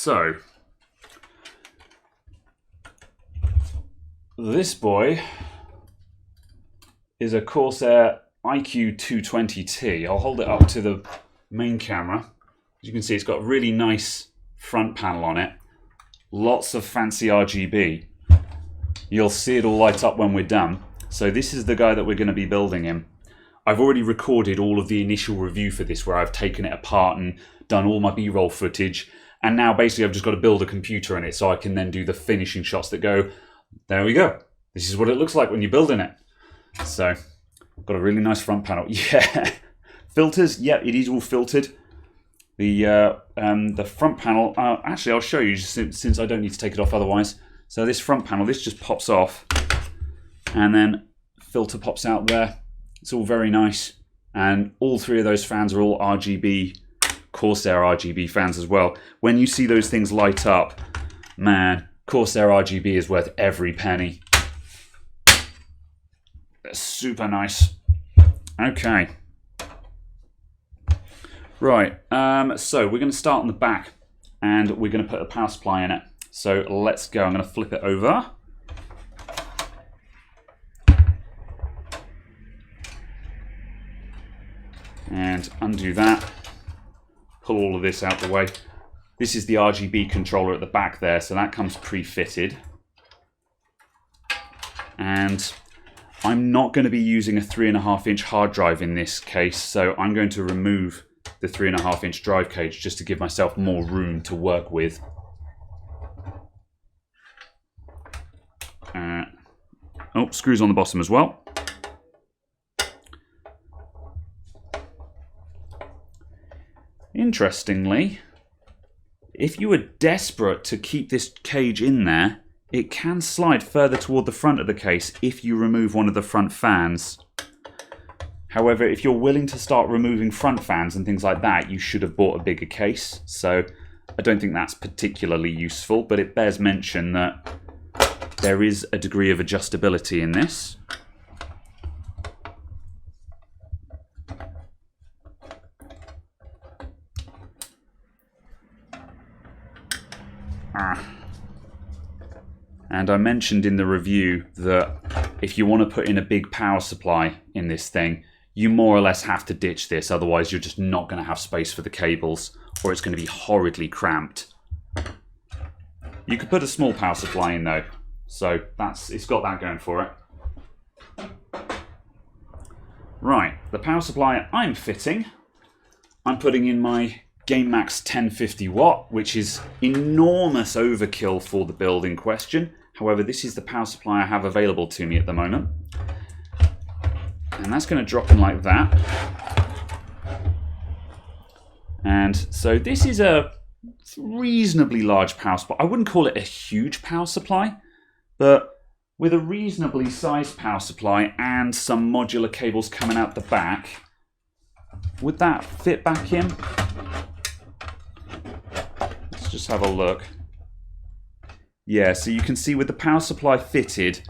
So this boy is a Corsair iCUE 220T. I'll hold it up to the main camera. As you can see, it's got a really nice front panel on it. Lots of fancy RGB. You'll see it all light up when we're done. So this is the guy that we're going to be building in. I've already recorded all of the initial review for this, where I've taken it apart and done all my B-roll footage. And now basically I've just got to build a computer in it so I can then do the finishing shots that go, there we go. This is what it looks like when you're building it. So, got a really nice front panel. Yeah. Filters, yeah, it is all filtered. The front panel, actually I'll show you since I don't need to take it off otherwise. So this front panel, this just pops off and then filter pops out there. It's all very nice. And all three of those fans are all RGB, Corsair RGB fans as well. When you see those things light up, man, Corsair RGB is worth every penny. That's super nice. Okay. Right, so we're going to start on the back and we're going to put a power supply in it. So let's go. I'm going to flip it over. And undo that. Pull all of this out the way. This is the RGB controller at the back there, so that comes pre-fitted. And I'm not going to be using a 3.5-inch hard drive in this case, so I'm going to remove the 3.5-inch drive cage just to give myself more room to work with. Oh, screws on the bottom as well. Interestingly, if you were desperate to keep this cage in there, it can slide further toward the front of the case if you remove one of the front fans. However, if you're willing to start removing front fans and things like that, you should have bought a bigger case. So I don't think that's particularly useful, but it bears mention that there is a degree of adjustability in this. And I mentioned in the review that if you want to put in a big power supply in this thing, you more or less have to ditch this, otherwise you're just not going to have space for the cables, or it's going to be horridly cramped. You could put a small power supply in though, so it's got that going for it. Right, the power supply I'm fitting, I'm putting in my GameMax 1050 watt, which is enormous overkill for the build in question. However, this is the power supply I have available to me at the moment. And that's going to drop in like that. And so this is a reasonably large power supply. I wouldn't call it a huge power supply, but with a reasonably sized power supply and some modular cables coming out the back, would that fit back in? Let's just have a look. Yeah, so you can see with the power supply fitted,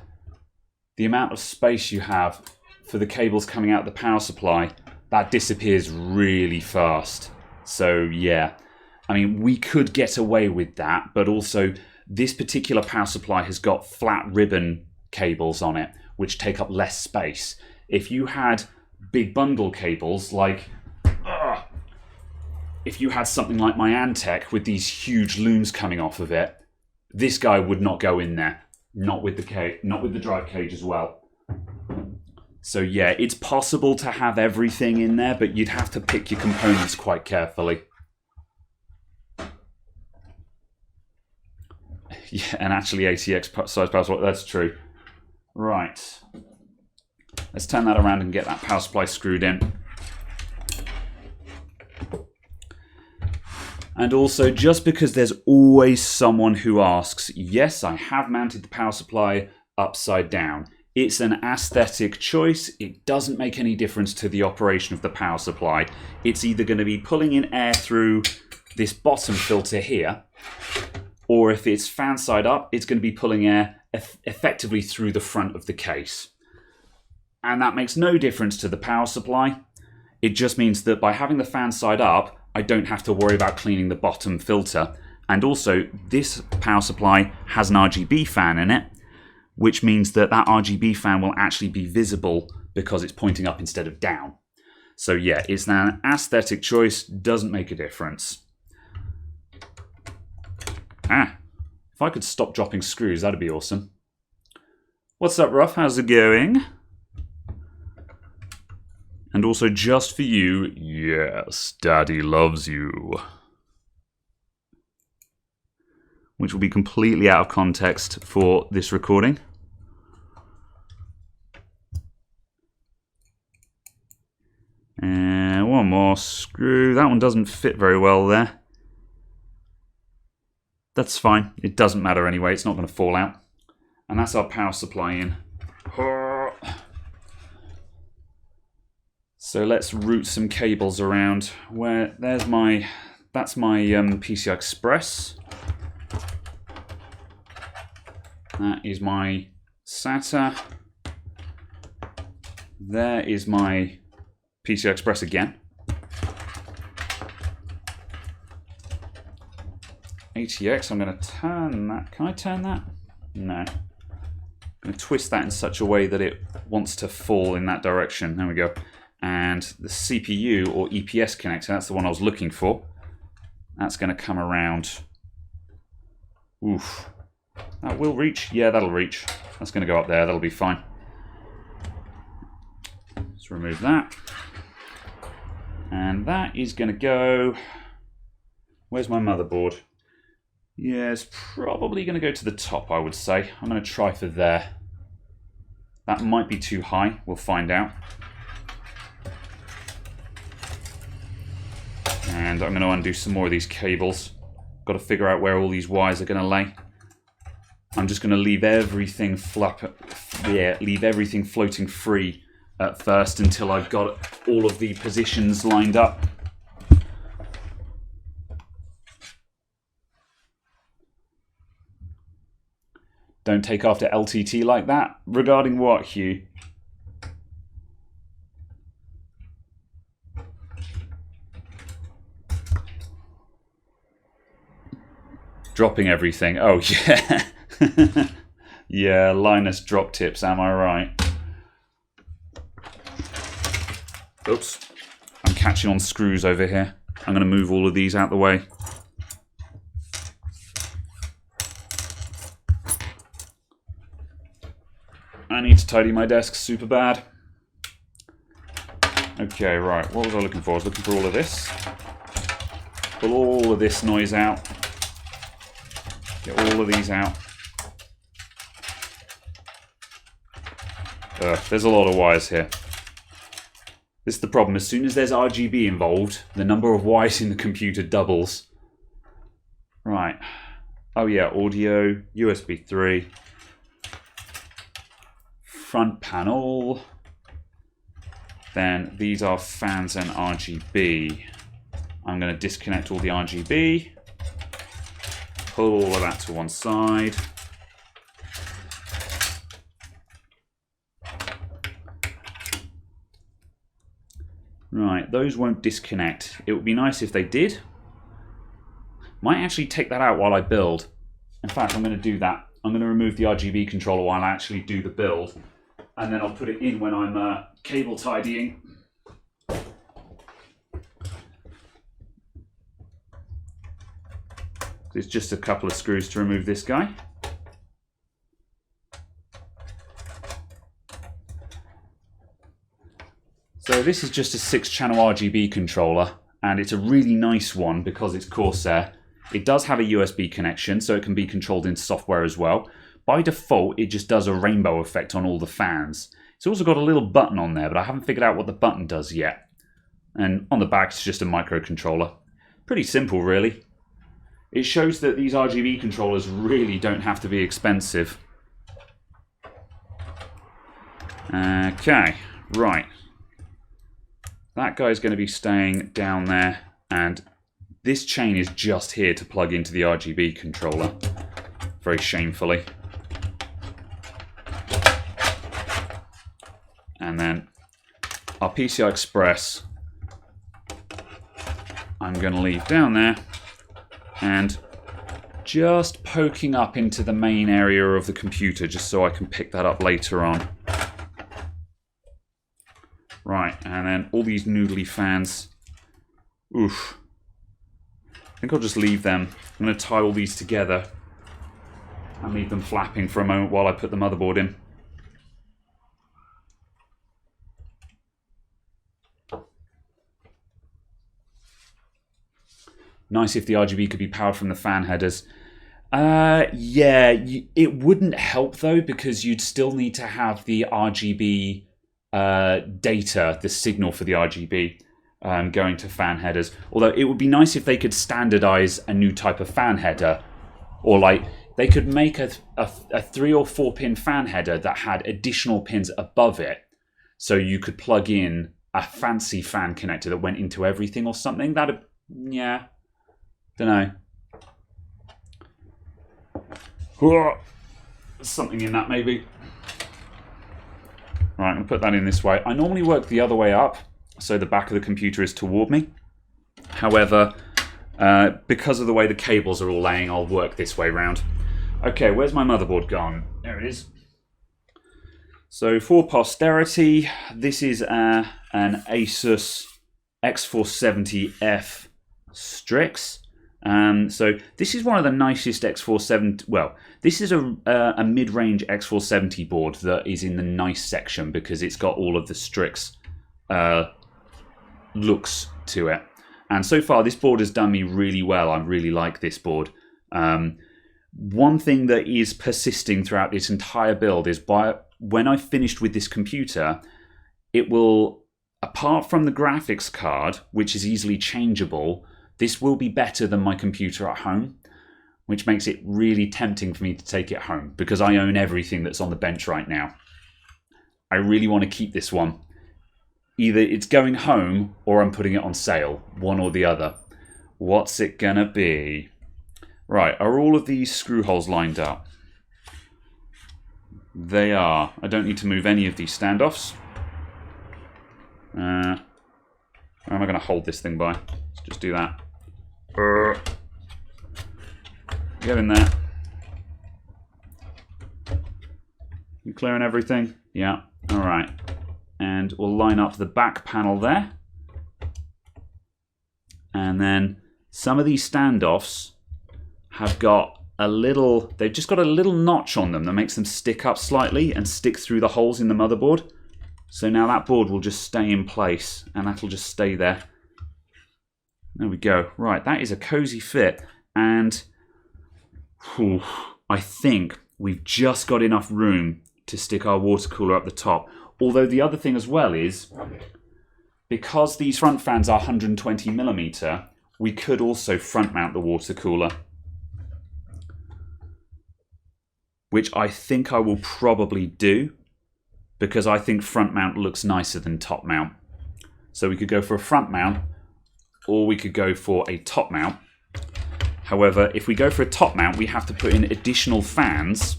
the amount of space you have for the cables coming out the power supply, that disappears really fast. So yeah, I mean, we could get away with that, but also this particular power supply has got flat ribbon cables on it, which take up less space. If you had big bundle cables, like if you had something like my Antec with these huge looms coming off of it, this guy would not go in there. Not with the drive cage as well. So yeah, it's possible to have everything in there, but you'd have to pick your components quite carefully. Yeah, and actually ATX size power supply, that's true. Right. Let's turn that around and get that power supply screwed in. And also, just because there's always someone who asks, yes, I have mounted the power supply upside down. It's an aesthetic choice. It doesn't make any difference to the operation of the power supply. It's either going to be pulling in air through this bottom filter here, or if it's fan side up, it's going to be pulling air effectively through the front of the case. And that makes no difference to the power supply. It just means that by having the fan side up, I don't have to worry about cleaning the bottom filter, And also, this power supply has an RGB fan in it, which means that that RGB fan will actually be visible because it's pointing up instead of down. So yeah, it's an aesthetic choice, doesn't make a difference. If I could stop dropping screws, that'd be awesome. What's up, Ruff? How's it going? And also, just for you, yes, Daddy loves you. Which will be completely out of context for this recording. And one more screw. That one doesn't fit very well there. That's fine. It doesn't matter anyway. It's not going to fall out. And that's our power supply in. So let's route some cables around. That's my PCI Express. That is my SATA. There is my PCI Express again. ATX, I'm going to turn that. Can I turn that? No. I'm going to twist that in such a way that it wants to fall in that direction. There we go. And the CPU or EPS connector, that's the one I was looking for. That's going to come around. Oof. That will reach? Yeah, that'll reach. That's going to go up there. That'll be fine. Let's remove that. And that is going to go... Where's my motherboard? Yeah, it's probably going to go to the top, I would say. I'm going to try for there. That might be too high. We'll find out. And I'm going to undo some more of these cables. Got to figure out where all these wires are going to lay. I'm just going to leave everything leave everything floating free at first until I've got all of the positions lined up. Don't take after LTT like that. Regarding what, Hugh? Dropping everything. Oh, yeah. Yeah, Linus drop tips, am I right? Oops. I'm catching on screws over here. I'm going to move all of these out the way. I need to tidy my desk super bad. Okay, right. What was I looking for? I was looking for all of this. Pull all of this noise out. Get all of these out. There's a lot of wires here. This is the problem. As soon as there's RGB involved, the number of wires in the computer doubles. Right. Oh yeah, audio, USB 3. Front panel. Then these are fans and RGB. I'm going to disconnect all the RGB. Pull all of that to one side. Right, those won't disconnect. It would be nice if they did. Might actually take that out while I build. In fact, I'm going to do that. I'm going to remove the RGB controller while I actually do the build. And then I'll put it in when I'm cable tidying. It's just a couple of screws to remove this guy. So this is just a 6-channel RGB controller, and it's a really nice one because it's Corsair. It does have a USB connection, so it can be controlled in software as well. By default, it just does a rainbow effect on all the fans. It's also got a little button on there, but I haven't figured out what the button does yet. And on the back, it's just a microcontroller. Pretty simple, really. It shows that these RGB controllers really don't have to be expensive. Okay, right. That guy's going to be staying down there, and this chain is just here to plug into the RGB controller, very shamefully. And then our PCI Express, I'm going to leave down there, and just poking up into the main area of the computer just so I can pick that up later on. Right, and then all these noodly fans. Oof. I think I'll just leave them. I'm going to tie all these together and leave them flapping for a moment while I put the motherboard in. Nice if the RGB could be powered from the fan headers. Yeah, it wouldn't help though, because you'd still need to have the RGB data, the signal for the RGB, going to fan headers. Although it would be nice if they could standardize a new type of fan header, or like they could make a 3 or 4 pin fan header that had additional pins above it, so you could plug in a fancy fan connector that went into everything or something. That'd, yeah, don't know. Something in that maybe. Right, I'm going to put that in this way. I normally work the other way up, so the back of the computer is toward me. However, because of the way the cables are all laying, I'll work this way round. Okay, where's my motherboard gone? There it is. So for posterity, this is an Asus X470F Strix. So this is one of the nicest X470. Well, this is a mid-range X470 board that is in the nice section because it's got all of the Strix looks to it. And so far, this board has done me really well. I really like this board. One thing that is persisting throughout this entire build is when I've finished with this computer, it will, apart from the graphics card, which is easily changeable, this will be better than my computer at home, which makes it really tempting for me to take it home because I own everything that's on the bench right now. I really want to keep this one. Either it's going home or I'm putting it on sale, one or the other. What's it gonna be? Right, are all of these screw holes lined up? They are. I don't need to move any of these standoffs. Where am I going to hold this thing by? Let's just do that. Get in there. You clearing everything? Yeah. All right. And we'll line up the back panel there. And then some of these standoffs have got they've just got a little notch on them that makes them stick up slightly and stick through the holes in the motherboard. So now that board will just stay in place and that'll just stay there. There we go. Right, that is a cozy fit. And I think we've just got enough room to stick our water cooler up the top. Although the other thing as well is, because these front fans are 120mm, we could also front mount the water cooler, which I think I will probably do because I think front mount looks nicer than top mount. So we could go for a front mount or we could go for a top mount. However, if we go for a top mount, we have to put in additional fans,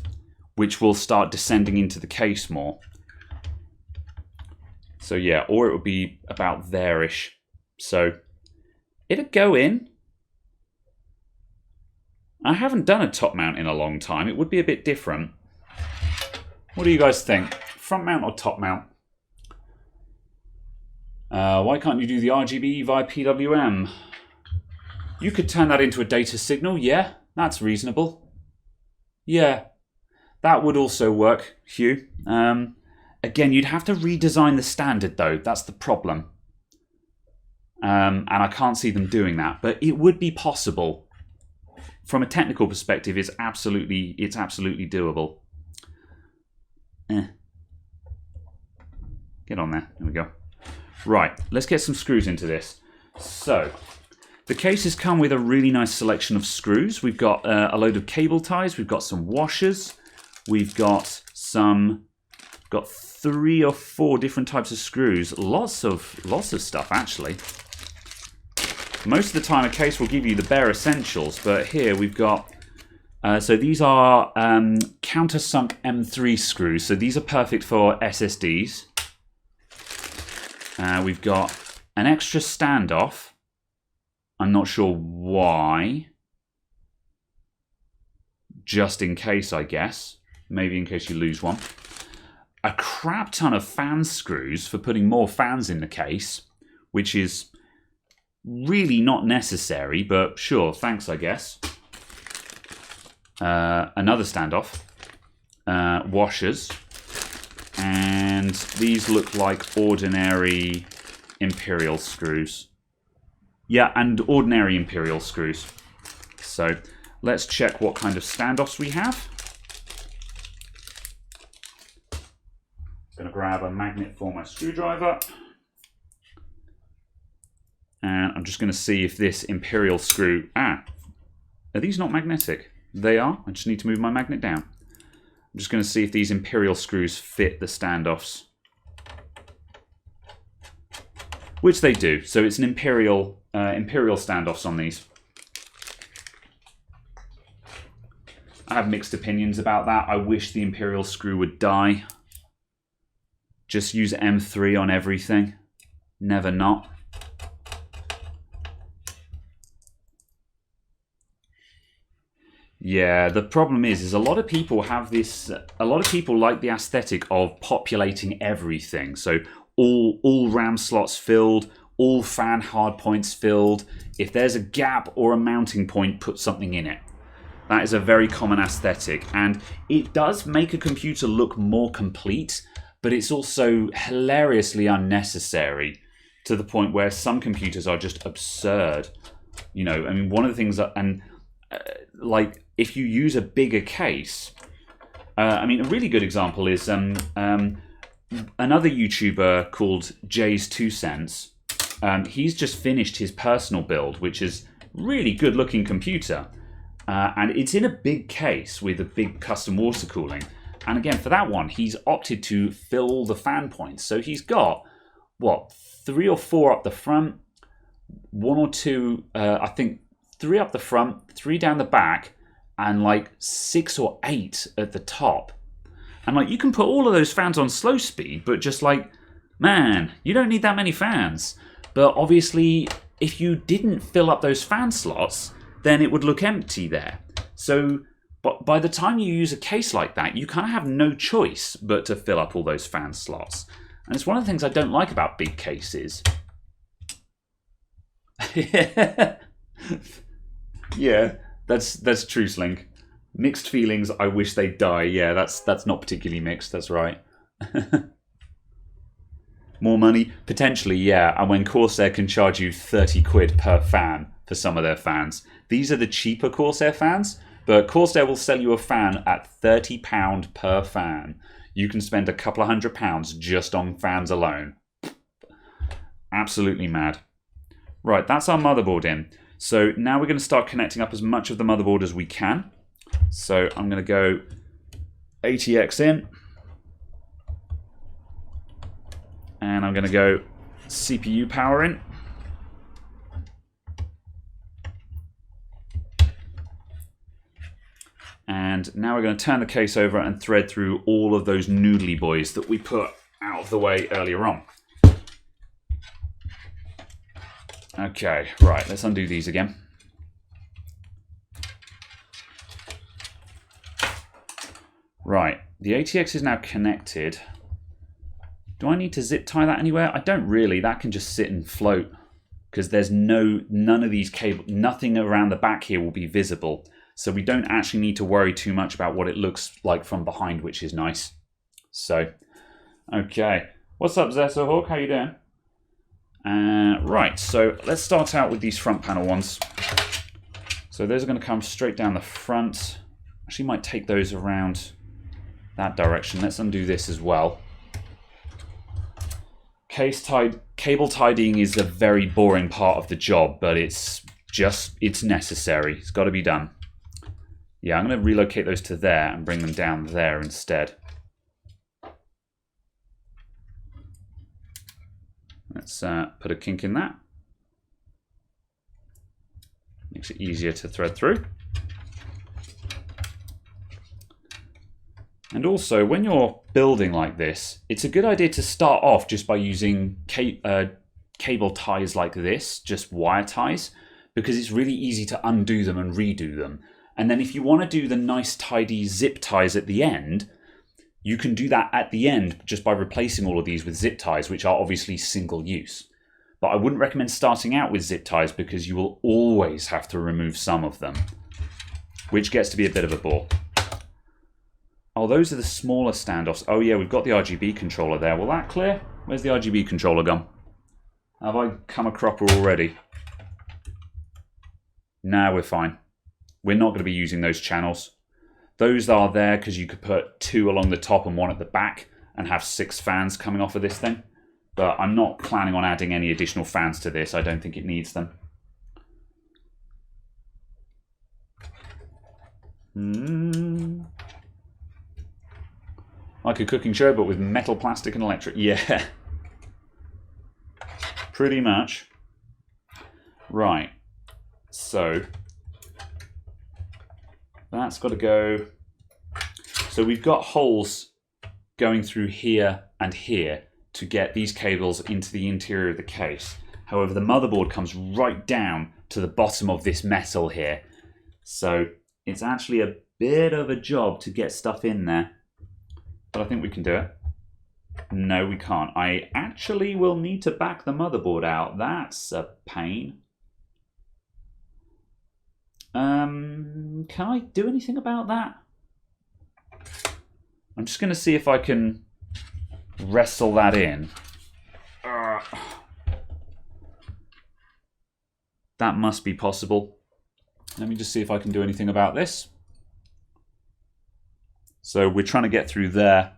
which will start descending into the case more. So yeah, or it would be about there-ish. So it'd go in. I haven't done a top mount in a long time. It would be a bit different. What do you guys think? Front mount or top mount? Why can't you do the RGB via PWM? You could turn that into a data signal. Yeah, that's reasonable. Yeah, that would also work, Hugh. Again, you'd have to redesign the standard though. That's the problem. And I can't see them doing that, but it would be possible. From a technical perspective, it's absolutely doable. Get on there. There we go. Right, let's get some screws into this. So, the cases come with a really nice selection of screws. We've got a load of cable ties. We've got some washers. We've got 3 or 4 different types of screws. Lots of stuff actually. Most of the time a case will give you the bare essentials, but here we've got, so these are countersunk M3 screws, so these are perfect for SSDs. We've got an extra standoff. I'm not sure why. just in case, I guess. Maybe in case you lose one. A crap ton of fan screws for putting more fans in the case, which is really not necessary, but sure, thanks, I guess. Another standoff. Washers. And these look like ordinary Imperial screws. Yeah, and ordinary Imperial screws. So let's check what kind of standoffs we have. I'm going to grab a magnet for my screwdriver. And I'm just going to see if this Imperial screw... are these not magnetic? They are. I just need to move my magnet down. I'm just going to see if these Imperial screws fit the standoffs. Which they do. So it's an Imperial standoffs on these. I have mixed opinions about that. I wish the Imperial screw would die. Just use M3 on everything. Never not. Yeah, the problem is a lot of people have this, a lot of people like the aesthetic of populating everything. So all RAM slots filled, all fan hardpoints filled. If there's a gap or a mounting point, put something in it. That is a very common aesthetic, and it does make a computer look more complete, but it's also hilariously unnecessary to the point where some computers are just absurd. You know, I mean, one of the things that, like, if you use a bigger case, I mean, a really good example is another YouTuber called Jay's 2 Cents. He's just finished his personal build, which is really good looking computer. And it's in a big case with a big custom water cooling. And again, for that one, he's opted to fill all the fan points. So he's got, what, 3 or 4 up the front, 1 or 2, I think 3 up the front, 3 down the back, and like 6 or 8 at the top. And like, you can put all of those fans on slow speed, but just like, man, you don't need that many fans. But obviously, if you didn't fill up those fan slots, then it would look empty there. So but by the time you use a case like that, you kind of have no choice but to fill up all those fan slots. And it's one of the things I don't like about big cases. Yeah, that's true, Slink. Mixed feelings, I wish they'd die. Yeah, that's not particularly mixed, that's right. More money? Potentially, yeah. And when Corsair can charge you 30 quid per fan for some of their fans. These are the cheaper Corsair fans, but Corsair will sell you a fan at £30 per fan. You can spend a couple of £100 just on fans alone. Absolutely mad. Right, that's our motherboard in. So now we're going to start connecting up as much of the motherboard as we can. So I'm going to go ATX in. And I'm going to go CPU power in. And now we're going to turn the case over and thread through all of those noodly boys that we put out of the way earlier on. Okay, right, let's undo these again. Right, the ATX is now connected. Do I need to zip tie that anywhere? I don't really. That can just sit and float because there's none of these cables, nothing around the back here will be visible. So we don't actually need to worry too much about what it looks like from behind, which is nice. So, okay. What's up, Zessohawk? How you doing? Right, so let's start out with these front panel ones. So those are going to come straight down the front. Actually might take those around that direction. Let's undo this as well. Cable tidying is a very boring part of the job, but it's necessary. It's got to be done. Yeah, I'm going to relocate those to there and bring them down there instead. Let's put a kink in that. Makes it easier to thread through. And also, when you're building like this, it's a good idea to start off just by using cable ties like this, just wire ties, because it's really easy to undo them and redo them. And then if you want to do the nice tidy zip ties at the end, you can do that at the end just by replacing all of these with zip ties, which are obviously single use. But I wouldn't recommend starting out with zip ties because you will always have to remove some of them, which gets to be a bit of a bore. Oh, those are the smaller standoffs. Oh yeah, we've got the RGB controller there. Will that clear? Where's the RGB controller gone? Have I come a cropper already? Nah, we're fine. We're not going to be using those channels. Those are there because you could put 2 along the top and 1 at the back and have 6 fans coming off of this thing. But I'm not planning on adding any additional fans to this. I don't think it needs them. Like a cooking show, but with metal, plastic, and electric. Yeah. Pretty much. Right. So that's got to go. So we've got holes going through here and here to get these cables into the interior of the case. However, the motherboard comes right down to the bottom of this metal here. So it's actually a bit of a job to get stuff in there. But I think we can do it. No, we can't. I actually will need to back the motherboard out. That's a pain. Can I do anything about that? I'm just going to see if I can wrestle that in. That must be possible. Let me just see if I can do anything about this. So we're trying to get through there.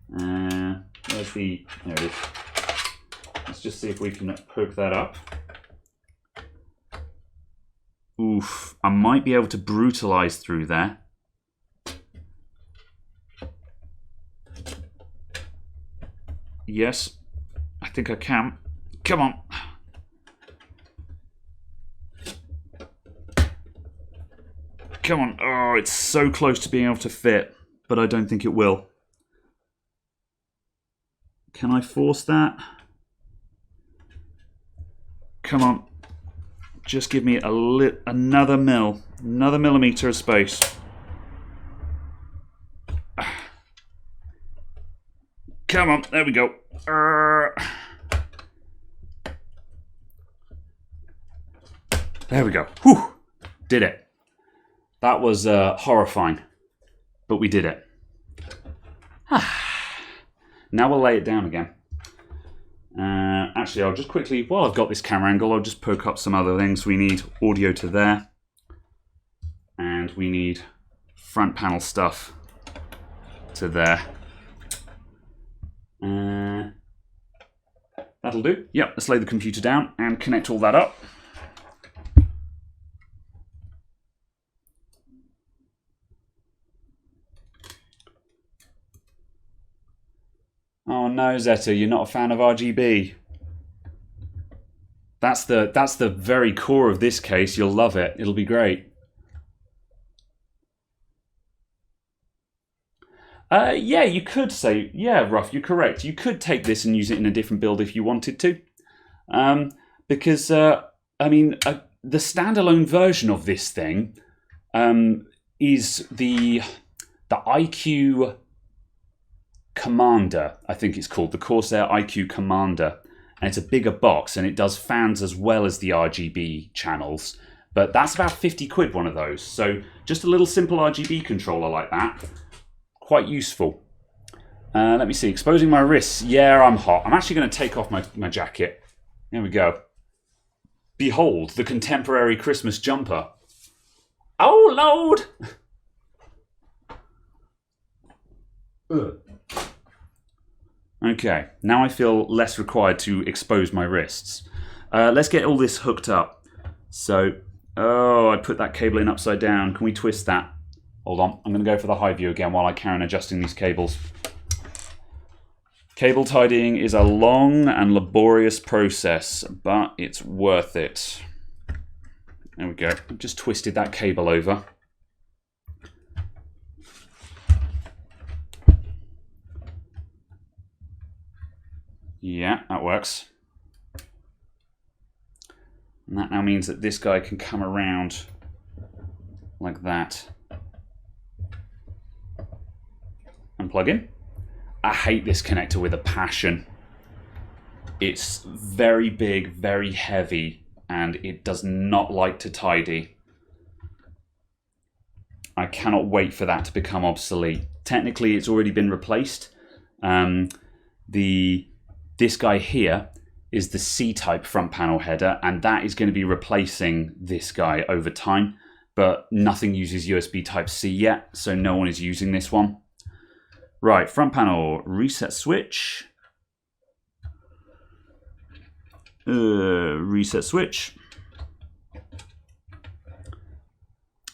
Where's the... There it is. Let's just see if we can poke that up. Oof. I might be able to brutalize through there. Yes. I think I can. Come on. Come on. Oh, it's so close to being able to fit, but I don't think it will. Can I force that? Come on. Just give me another millimeter of space. Come on, there we go. There we go. Whew. Did it. That was horrifying, but we did it. Now we'll lay it down again. Actually, I'll just quickly, while I've got this camera angle, I'll just poke up some other things. We need audio to there, and we need front panel stuff to there. That'll do. Yep, let's lay the computer down and connect all that up. Oh no, Zeta, you're not a fan of RGB. That's the very core of this case. You'll love it. It'll be great. Yeah, you could say, yeah, Ruff, you're correct. You could take this and use it in a different build if you wanted to. Because, I mean, the standalone version of this thing is the iCUE Commander, I think it's called, the Corsair iCUE Commander. And it's a bigger box, and it does fans as well as the RGB channels. But that's about 50 quid, one of those. So just a little simple RGB controller like that. Quite useful. Let me see, exposing my wrists. Yeah, I'm hot. I'm actually going to take off my jacket. There we go. Behold, the contemporary Christmas jumper. Oh, Lord! Ugh. Okay, now I feel less required to expose my wrists. Let's get all this hooked up. So, oh, I put that cable in upside down. Can we twist that? Hold on, I'm going to go for the high view again while I carry on adjusting these cables. Cable tidying is a long and laborious process, but it's worth it. There we go. Just twisted that cable over. Yeah, that works. And that now means that this guy can come around like that. And plug in. I hate this connector with a passion. It's very big, very heavy, and it does not like to tidy. I cannot wait for that to become obsolete. Technically, it's already been replaced. This guy here is the C-type front panel header, and that is going to be replacing this guy over time, but nothing uses USB Type-C yet, so no one is using this one. Right, front panel, reset switch. Reset switch.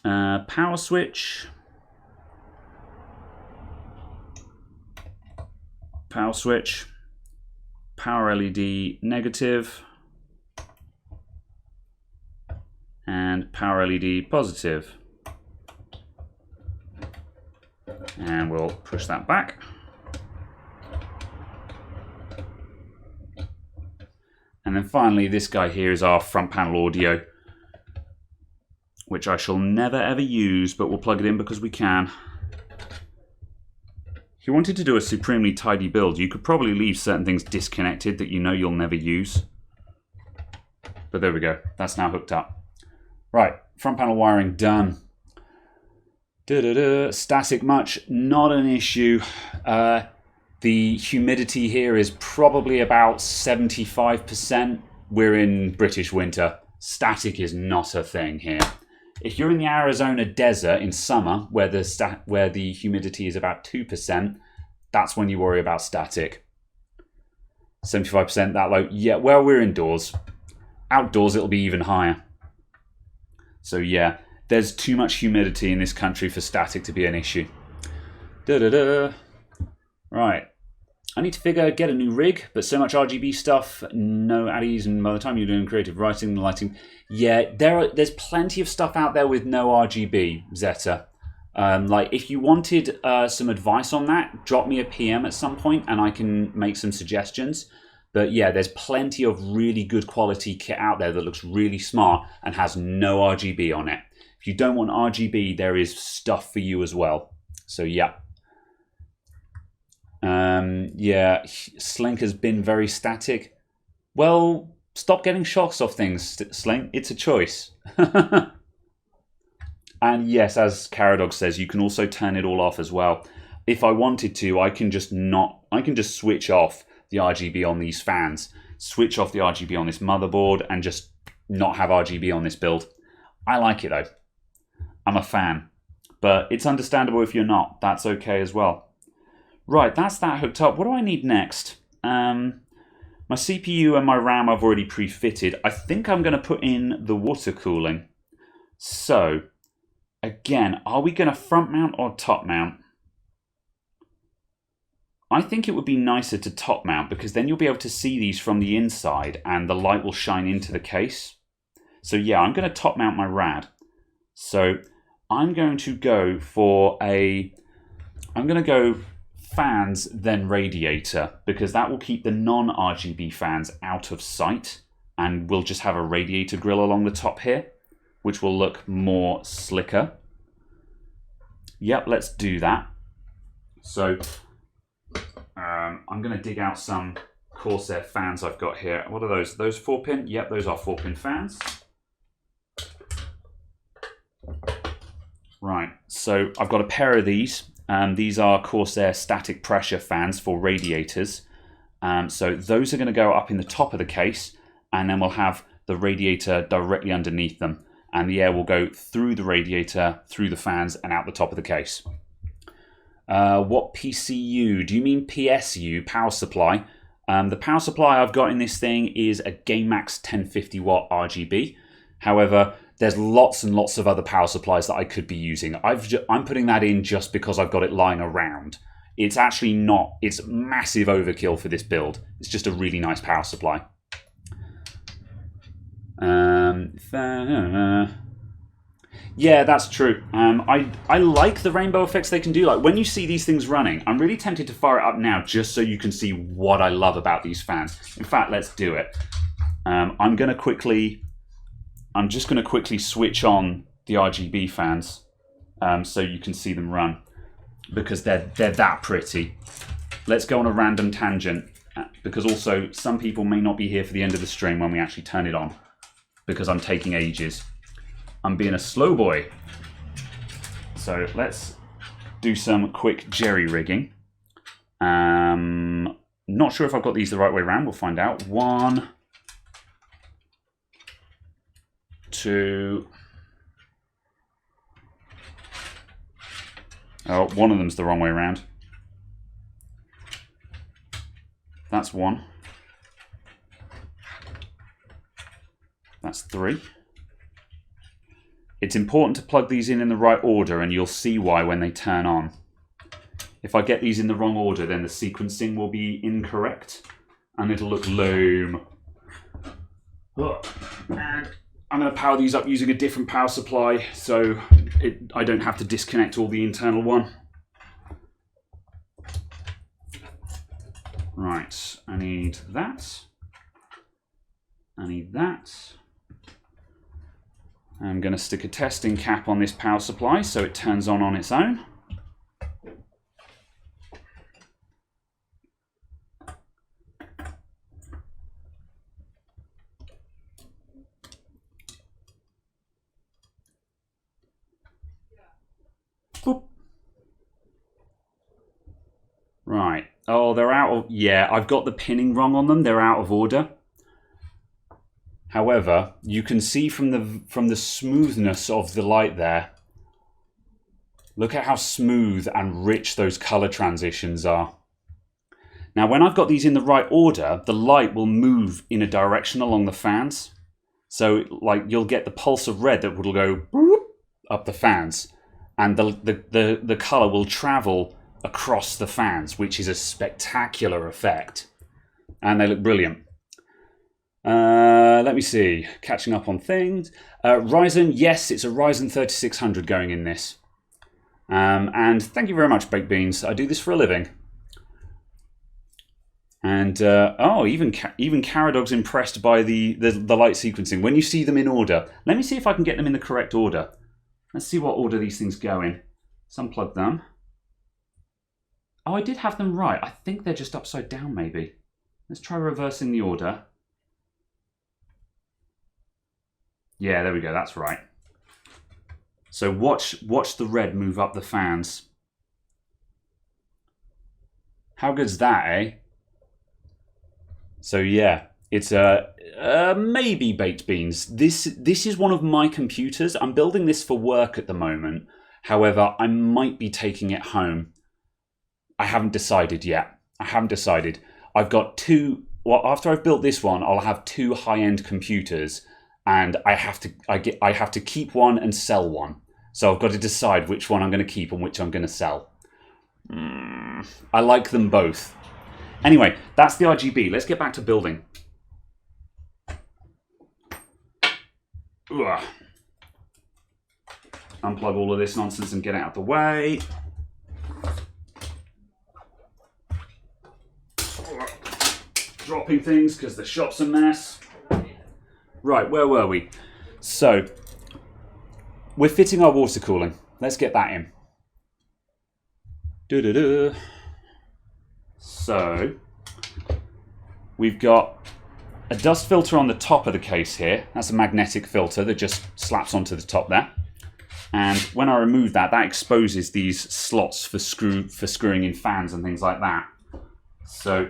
Power switch. Power switch. Power LED negative. And power LED positive. And we'll push that back. And then finally, this guy here is our front panel audio, which I shall never ever use, but we'll plug it in because we can. If you wanted to do a supremely tidy build, you could probably leave certain things disconnected that you know you'll never use. But there we go, that's now hooked up. Right, front panel wiring done. Static much, not an issue. The humidity here is probably about 75%. We're in British winter. Static is not a thing here. If you're in the Arizona desert in summer, where the humidity is about 2%, that's when you worry about static. 75% that low? Yeah, well, we're indoors. Outdoors, it'll be even higher. So yeah, there's too much humidity in this country for static to be an issue. Right. I need to get a new rig, but so much RGB stuff, no at ease, and by the time you're doing creative writing, lighting, yeah, there's plenty of stuff out there with no RGB, Zeta. Like, if you wanted some advice on that, drop me a PM at some point and I can make some suggestions. But yeah, there's plenty of really good quality kit out there that looks really smart and has no RGB on it. If you don't want RGB, there is stuff for you as well. So yeah. Yeah, Slink has been very static. Well, stop getting shocks off things, Slink. It's a choice. And yes, as Caradog says, you can also turn it all off as well. If I wanted to, I can just switch off the RGB on these fans, switch off the RGB on this motherboard, and just not have RGB on this build. I like it though. I'm a fan. But it's understandable if you're not. That's okay as well. Right, that's that hooked up. What do I need next? My CPU and my RAM I've already pre-fitted. I think I'm going to put in the water cooling. So, again, are we going to front mount or top mount? I think it would be nicer to top mount because then you'll be able to see these from the inside and the light will shine into the case. So yeah, I'm going to top mount my rad. So I'm going to go for fans, then radiator, because that will keep the non-RGB fans out of sight, and we'll just have a radiator grill along the top here, which will look more slicker. Yep, let's do that. So I'm going to dig out some Corsair fans I've got here. What are those? Those 4-pin? Yep, those are 4-pin fans. Right, so I've got a pair of these. These are Corsair static pressure fans for radiators. So those are going to go up in the top of the case, and then we'll have the radiator directly underneath them. And the air will go through the radiator, through the fans, and out the top of the case. What PCU? Do you mean PSU, power supply? The power supply I've got in this thing is a GameMax 1050 watt RGB. However, there's lots and lots of other power supplies that I could be using. I'm putting that in just because I've got it lying around. It's actually not. It's massive overkill for this build. It's just a really nice power supply. Yeah, that's true. I like the rainbow effects they can do. Like when you see these things running, I'm really tempted to fire it up now just so you can see what I love about these fans. In fact, let's do it. I'm just going to quickly switch on the RGB fans so you can see them run, because they're that pretty. Let's go on a random tangent, because also some people may not be here for the end of the stream when we actually turn it on, because I'm taking ages. I'm being a slow boy. So let's do some quick jerry rigging. Not sure if I've got these the right way around. We'll find out. 1, 2. Oh, one of them's the wrong way around. That's 1. That's 3. It's important to plug these in the right order, and you'll see why when they turn on. If I get these in the wrong order, then the sequencing will be incorrect, and it'll look lame. And I'm going to power these up using a different power supply, so I don't have to disconnect all the internal one. Right, I need that. I need that. I'm going to stick a testing cap on this power supply so it turns on its own. Boop. Right. Oh, they're out of... Yeah, I've got the pinning wrong on them. They're out of order. However, you can see from the smoothness of the light there. Look at how smooth and rich those color transitions are. Now, when I've got these in the right order, the light will move in a direction along the fans. So, like, you'll get the pulse of red that will go boop, up the fans. And the color will travel across the fans, which is a spectacular effect. And they look brilliant. Let me see. Catching up on things. Ryzen, yes, it's a Ryzen 3600 going in this. And thank you very much, Baked Beans. I do this for a living. And oh, even Caradog's impressed by the light sequencing. When you see them in order, let me see if I can get them in the correct order. Let's see what order these things go in. Let's unplug them. Oh, I did have them right. I think they're just upside down, maybe. Let's try reversing the order. Yeah, there we go. That's right. So watch the red move up the fans. How good's that, eh? So yeah, it's maybe Baked Beans. This is one of my computers. I'm building this for work at the moment. However, I might be taking it home. I haven't decided yet. I haven't decided. I've got two. Well, after I've built this one, I'll have 2 high-end computers, and I have to keep one and sell one. So I've got to decide which one I'm going to keep and which I'm going to sell. I like them both. Anyway, that's the RGB. Let's get back to building. Ugh. Unplug all of this nonsense and get it out of the way. Dropping things because the shop's a mess. Right, where were we? So, we're fitting our water cooling. Let's get that in. So, we've got a dust filter on the top of the case here. That's a magnetic filter that just slaps onto the top there. And when I remove that, that exposes these slots for screwing in fans and things like that. So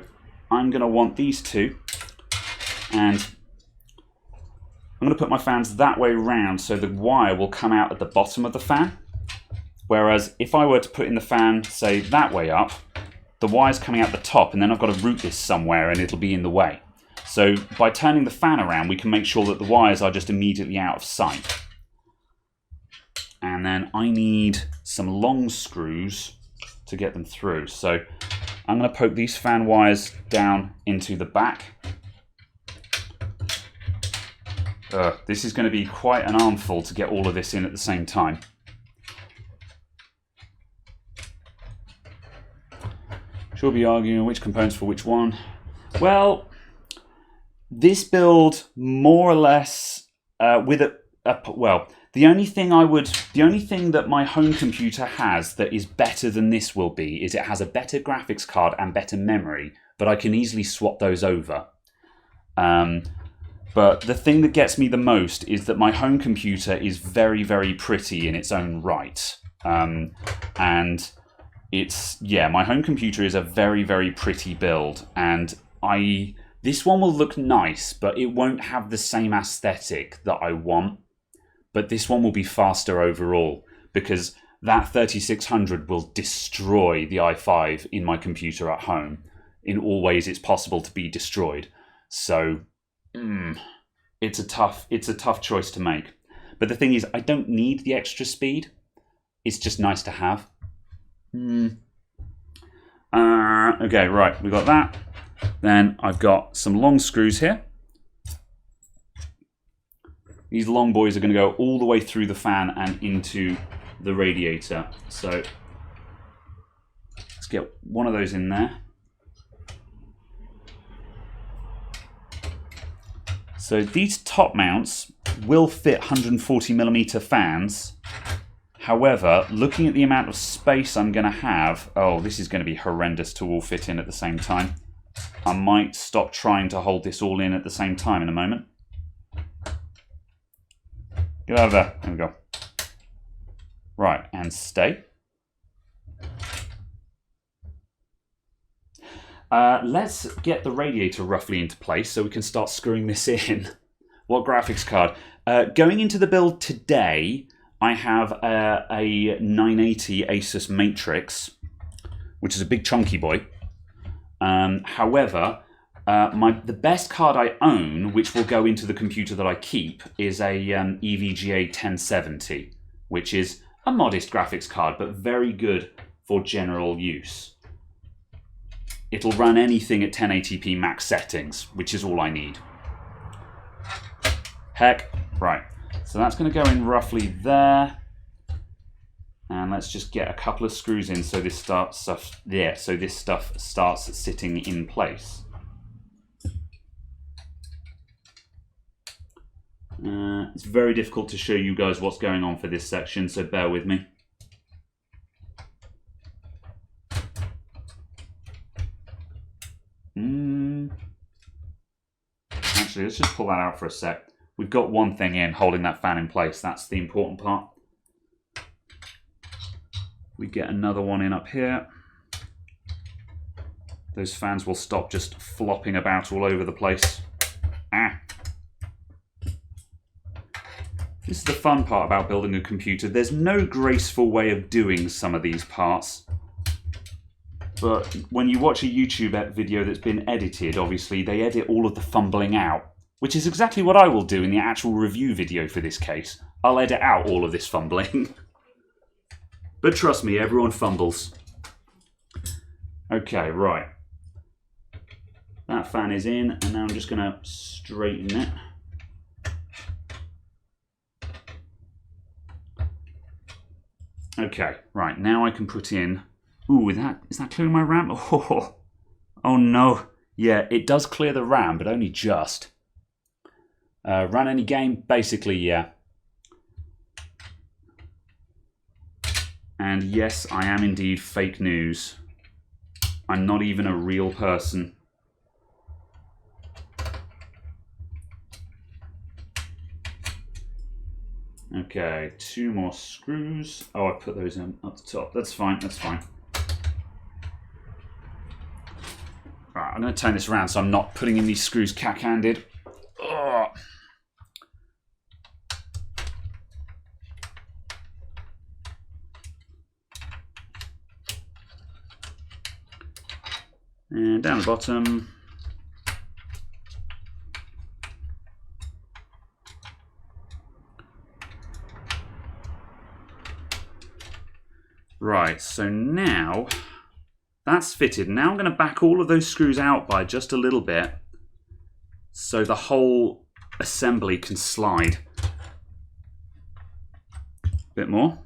I'm going to want these two, and I'm going to put my fans that way round so the wire will come out at the bottom of the fan. Whereas if I were to put in the fan, say, that way up, the wire's coming out the top, and then I've got to route this somewhere and it'll be in the way. So by turning the fan around, we can make sure that the wires are just immediately out of sight. And then I need some long screws to get them through. So I'm going to poke these fan wires down into the back. This is going to be quite an armful to get all of this in at the same time. She'll be arguing which components for which one. Well, this build more or less with well, the only thing that my home computer has that is better than this will be is it has a better graphics card and better memory, but I can easily swap those over. But the thing that gets me the most is that my home computer is very, very pretty in its own right. And it's, yeah, my home computer is a very, very pretty build. And this one will look nice, but it won't have the same aesthetic that I want. But this one will be faster overall, because that 3600 will destroy the i5 in my computer at home in all ways it's possible to be destroyed. So it's a tough choice to make. But the thing is, I don't need the extra speed. It's just nice to have. Okay, right, we got that. Then I've got some long screws here. These long boys are going to go all the way through the fan and into the radiator. So let's get one of those in there. So these top mounts will fit 140mm fans. However, looking at the amount of space I'm going to have, oh, this is going to be horrendous to all fit in at the same time. I might stop trying to hold this all in at the same time in a moment. Get out of there. There we go. Right, and stay. Let's get the radiator roughly into place so we can start screwing this in. What graphics card? Going into the build today, I have a 980 Asus Matrix, which is a big chunky boy. However, the best card I own, which will go into the computer that I keep, is a EVGA 1070, which is a modest graphics card, but very good for general use. It'll run anything at 1080p max settings, which is all I need. Heck, right. So that's going to go in roughly there. And let's just get a couple of screws in so this stuff starts sitting in place. It's very difficult to show you guys what's going on for this section, so bear with me. Actually, let's just pull that out for a sec. We've got one thing in holding that fan in place. That's the important part. We get another one in up here. Those fans will stop just flopping about all over the place. This is the fun part about building a computer. There's no graceful way of doing some of these parts. But when you watch a YouTube video that's been edited, obviously they edit all of the fumbling out, which is exactly what I will do in the actual review video for this case. I'll edit out all of this fumbling. But trust me, everyone fumbles. Okay, right. That fan is in, and now I'm just going to straighten it. Okay, right, now I can put in... Ooh, is that clearing my RAM? Oh no. Yeah, it does clear the RAM, but only just. Run any game? Basically, yeah. And yes, I am indeed fake news. I'm not even a real person. Okay, 2 more screws. Oh, I put those in up the top. That's fine, that's fine. Right, I'm going to turn this around so I'm not putting in these screws cack-handed. Ugh. And down the bottom. Right, so now that's fitted. Now I'm going to back all of those screws out by just a little bit so the whole assembly can slide. A bit more.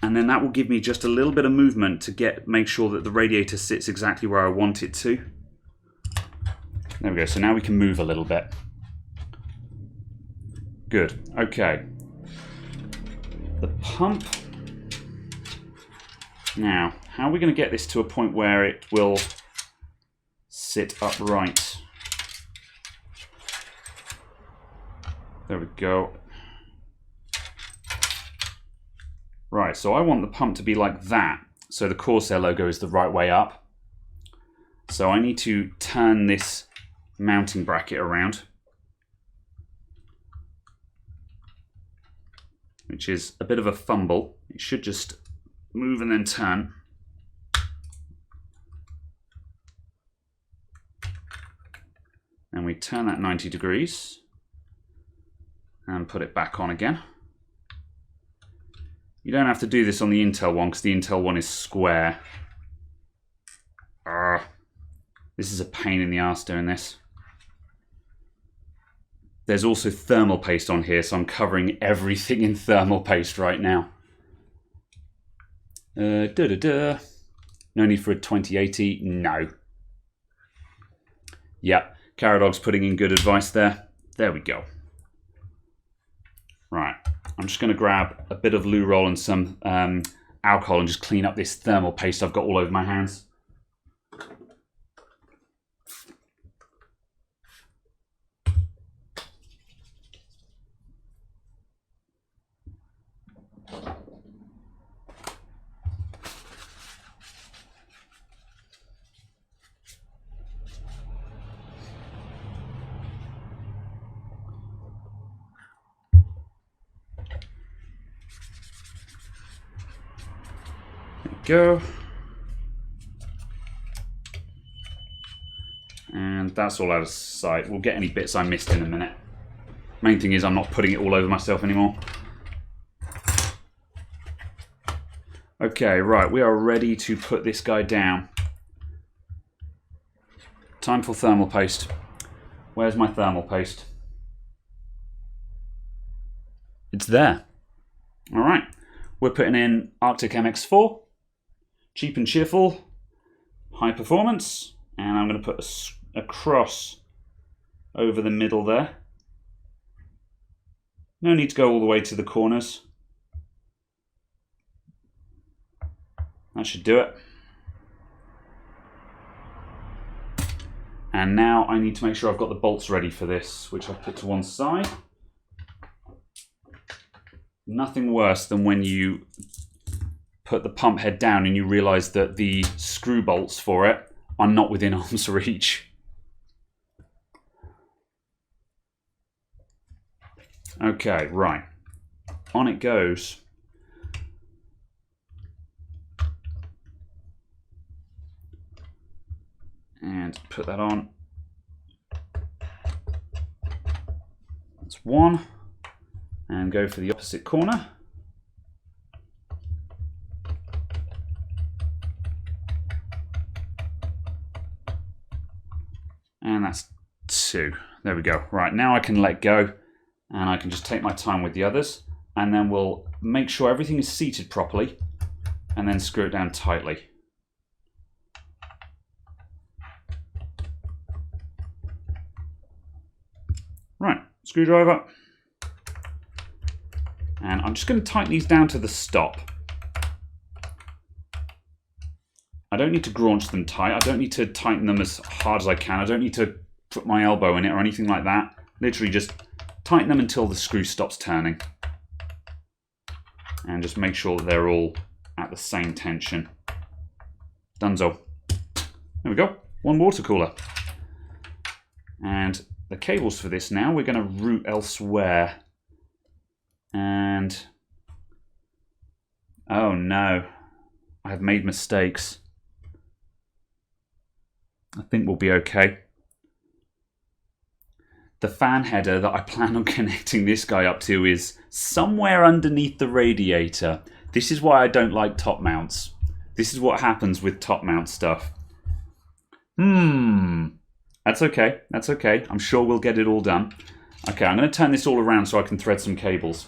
And then that will give me just a little bit of movement to make sure that the radiator sits exactly where I want it to. There we go. So now we can move a little bit. Good. Okay. The pump. Now, how are we going to get this to a point where it will sit upright? There we go. Right, so I want the pump to be like that, so the Corsair logo is the right way up. So I need to turn this mounting bracket around, which is a bit of a fumble. It should just move and then turn. And we turn that 90 degrees and put it back on again. You don't have to do this on the Intel one because the Intel one is square. This is a pain in the ass doing this. There's also thermal paste on here, so I'm covering everything in thermal paste right now. No need for a 2080, no. Yep, Caradog's putting in good advice there. There we go. Right, I'm just going to grab a bit of loo roll and some alcohol and just clean up this thermal paste I've got all over my hands. Go. And that's all out of sight. We'll get any bits I missed in a minute. Main thing is I'm not putting it all over myself anymore. Okay, right, we are ready to put this guy down. Time for thermal paste. Where's my thermal paste? It's there. All right, we're putting in Arctic MX4. Cheap and cheerful, high performance, and I'm going to put a cross over the middle there. No need to go all the way to the corners. That should do it. And now I need to make sure I've got the bolts ready for this, which I've put to one side. Nothing worse than when you put the pump head down and you realize that the screw bolts for it are not within arm's reach. Okay, right. On it goes. And put that on. That's one. And go for the opposite corner. And that's two. There we go. Right, now I can let go and I can just take my time with the others, and then we'll make sure everything is seated properly and then screw it down tightly. Right, screwdriver. And I'm just going to tighten these down to the stop. I don't need to graunch them tight. I don't need to tighten them as hard as I can. I don't need to put my elbow in it or anything like that. Literally just tighten them until the screw stops turning. And just make sure that they're all at the same tension. Dunzo. There we go. One water cooler. And the cables for this now, we're going to route elsewhere. And oh no, I have made mistakes. I think we'll be okay. The fan header that I plan on connecting this guy up to is somewhere underneath the radiator. This is why I don't like top mounts. This is what happens with top mount stuff. That's okay, that's okay. I'm sure we'll get it all done. Okay, I'm going to turn this all around so I can thread some cables.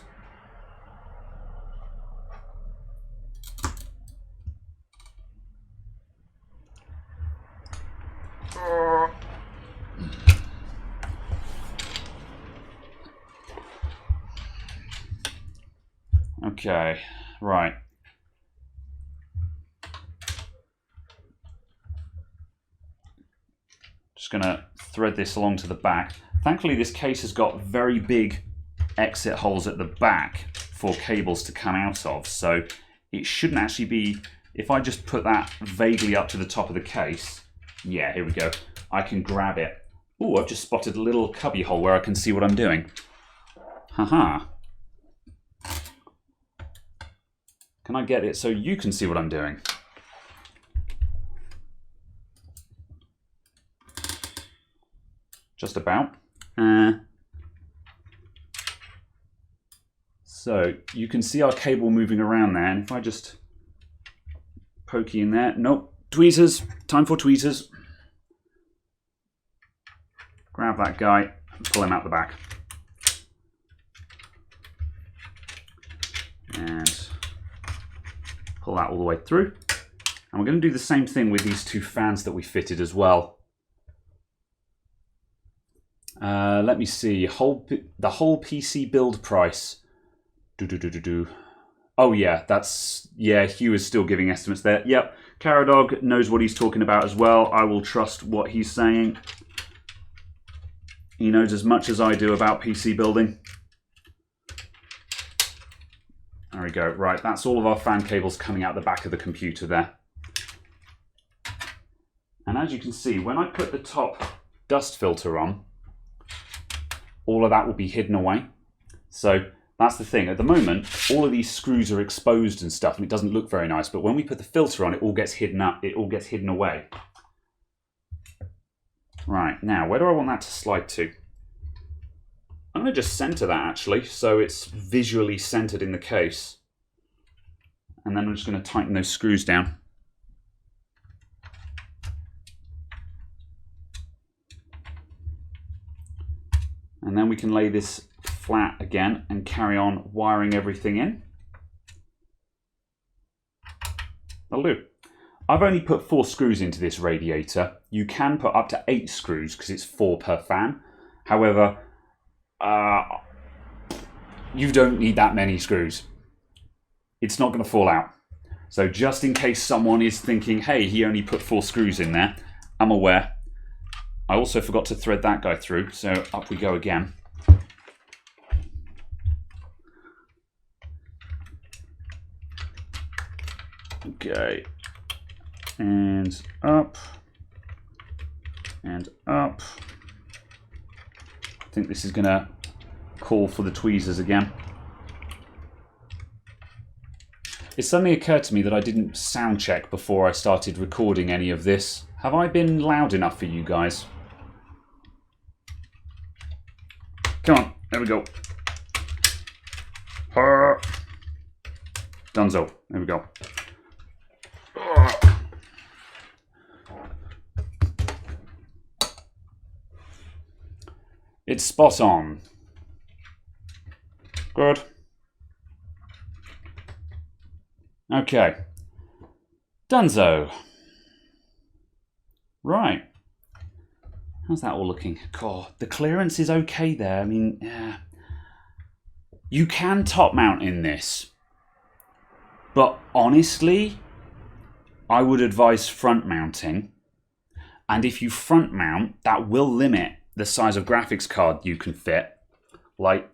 Okay, right. Just gonna thread this along to the back. Thankfully, this case has got very big exit holes at the back for cables to come out of, so it shouldn't actually be, if I just put that vaguely up to the top of the case, yeah, here we go, I can grab it. Oh, I've just spotted a little cubby hole where I can see what I'm doing. Haha. Can I get it so you can see what I'm doing? Just about. So you can see our cable moving around there, and if I just pokey in there, nope, tweezers, time for tweezers. Grab that guy and pull him out the back. And pull that all the way through. And we're going to do the same thing with these two fans that we fitted as well. Let me see, the whole PC build price. Oh yeah, iCUE is still giving estimates there. Yep, Caradog knows what he's talking about as well. I will trust what he's saying. He knows as much as I do about PC building. There we go. Right, that's all of our fan cables coming out the back of the computer there. And as you can see, when I put the top dust filter on, all of that will be hidden away. So that's the thing. At the moment, all of these screws are exposed and stuff, and it doesn't look very nice. But when we put the filter on, it all gets hidden up. It all gets hidden away. Right, now, where do I want that to slide to? I'm going to just center that, actually, so it's visually centered in the case. And then I'm just going to tighten those screws down. And then we can lay this flat again and carry on wiring everything in. That'll do. I've only put 4 screws into this radiator. You can put up to 8 screws because it's 4 per fan. However, you don't need that many screws. It's not going to fall out. So just in case someone is thinking, hey, he only put 4 screws in there, I'm aware. I also forgot to thread that guy through, so up we go again. Okay, and up, and up. I think this is going to call for the tweezers again. It suddenly occurred to me that I didn't sound check before I started recording any of this. Have I been loud enough for you guys? Come on, there we go. Dunzo, there we go. It's spot on. Good. Okay. Dunzo. Right. How's that all looking? God, the clearance is okay there. I mean, you can top mount in this. But honestly, I would advise front mounting. And if you front mount, that will limit the size of graphics card you can fit. Like,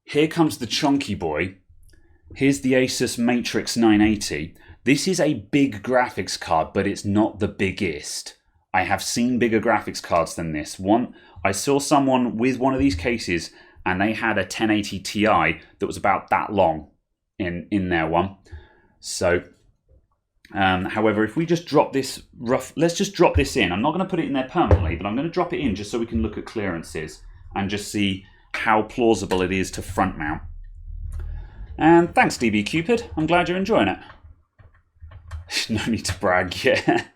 here comes the chunky boy. Here's the Asus Matrix 980. This is a big graphics card, but it's not the biggest. I have seen bigger graphics cards than this. I saw someone with one of these cases, and they had a 1080 Ti that was about that long in their one. So, however, if we just drop this let's just drop this in. I'm not going to put it in there permanently, but I'm going to drop it in just so we can look at clearances and just see how plausible it is to front mount. And thanks, DB Cupid. I'm glad you're enjoying it. No need to brag, yeah.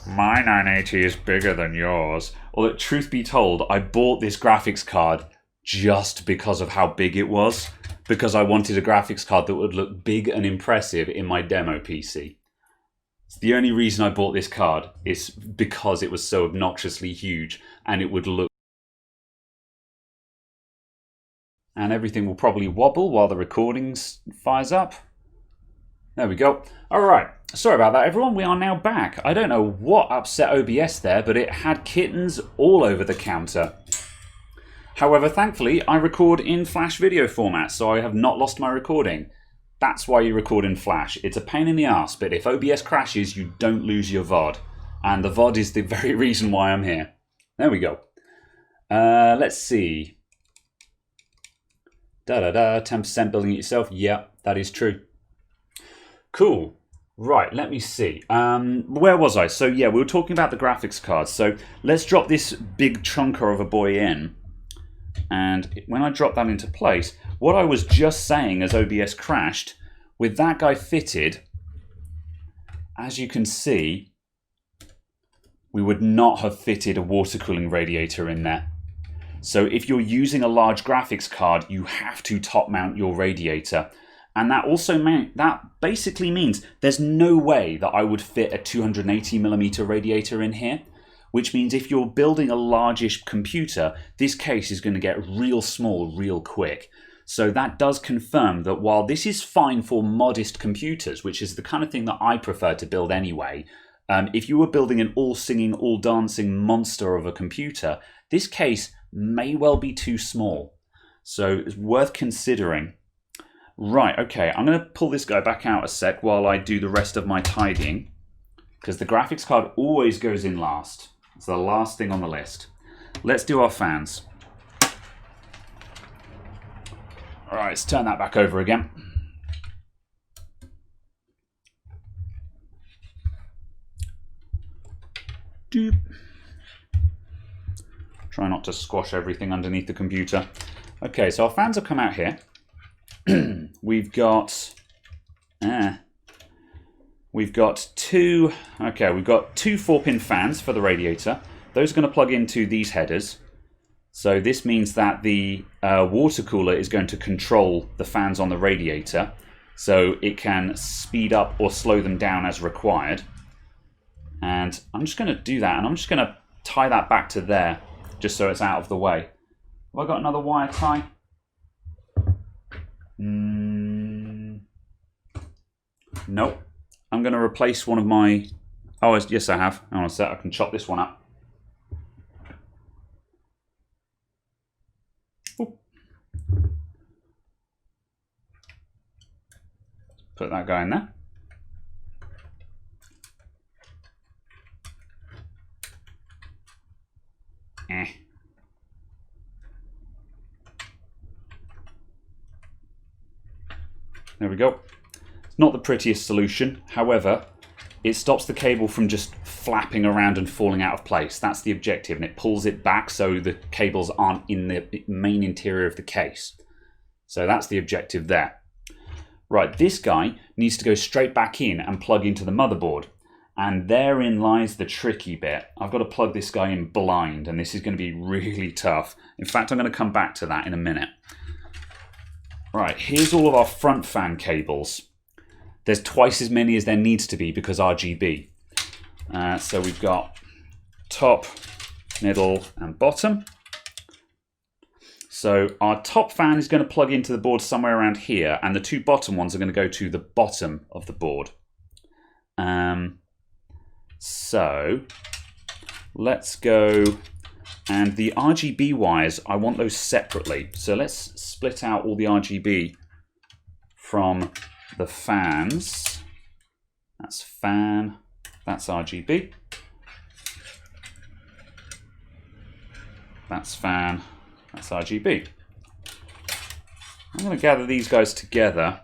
My 980 is bigger than yours. Although, truth be told, I bought this graphics card just because of how big it was. Because I wanted a graphics card that would look big and impressive in my demo PC. It's the only reason I bought this card is because it was so obnoxiously huge and it would look And everything will probably wobble while the recording fires up. There we go. All right. Sorry about that, everyone. We are now back. I don't know what upset OBS there, but it had kittens all over the counter. However, thankfully, I record in Flash video format, so I have not lost my recording. That's why you record in Flash. It's a pain in the ass, but if OBS crashes, you don't lose your VOD. And the VOD is the very reason why I'm here. There we go. Let's see. 10% building it yourself. Yeah, that is true. Cool. Right, let me see. Where was I? So yeah, we were talking about the graphics cards. So let's drop this big chunker of a boy in. And when I drop that into place, what I was just saying as OBS crashed, with that guy fitted, as you can see, we would not have fitted a water cooling radiator in there. So if you're using a large graphics card, you have to top mount your radiator. And that basically means there's no way that I would fit a 280mm radiator in here. Which means if you're building a largish computer, this case is going to get real small real quick. So that does confirm that while this is fine for modest computers, which is the kind of thing that I prefer to build anyway, if you were building an all-singing, all-dancing monster of a computer, this case may well be too small. So it's worth considering. Right, okay, I'm going to pull this guy back out a sec while I do the rest of my tidying, because the graphics card always goes in last. It's the last thing on the list. Let's do our fans. All right, let's turn that back over again. Doop. Try not to squash everything underneath the computer. Okay, so our fans have come out here. We've got two 4-pin fans for the radiator. Those are going to plug into these headers. So this means that the water cooler is going to control the fans on the radiator, so it can speed up or slow them down as required. And I'm just going to do that, and I'm just going to tie that back to there, just so it's out of the way. Have I got another wire tie? Nope. I'm going to replace one of my... Oh, yes, I have. Hang on a sec. I can chop this one up. Oop. Put that guy in there. There we go. It's not the prettiest solution. However, it stops the cable from just flapping around and falling out of place. That's the objective, and it pulls it back so the cables aren't in the main interior of the case. So that's the objective there. Right, this guy needs to go straight back in and plug into the motherboard. And therein lies the tricky bit. I've got to plug this guy in blind, and this is going to be really tough. In fact, I'm going to come back to that in a minute. Right, here's all of our front fan cables. There's twice as many as there needs to be because RGB. So we've got top, middle, and bottom. So our top fan is going to plug into the board somewhere around here, and the two bottom ones are going to go to the bottom of the board. So let's go, and the RGB wires, I want those separately. So let's split out all the RGB from the fans. That's fan, that's RGB. That's fan, that's RGB. I'm going to gather these guys together.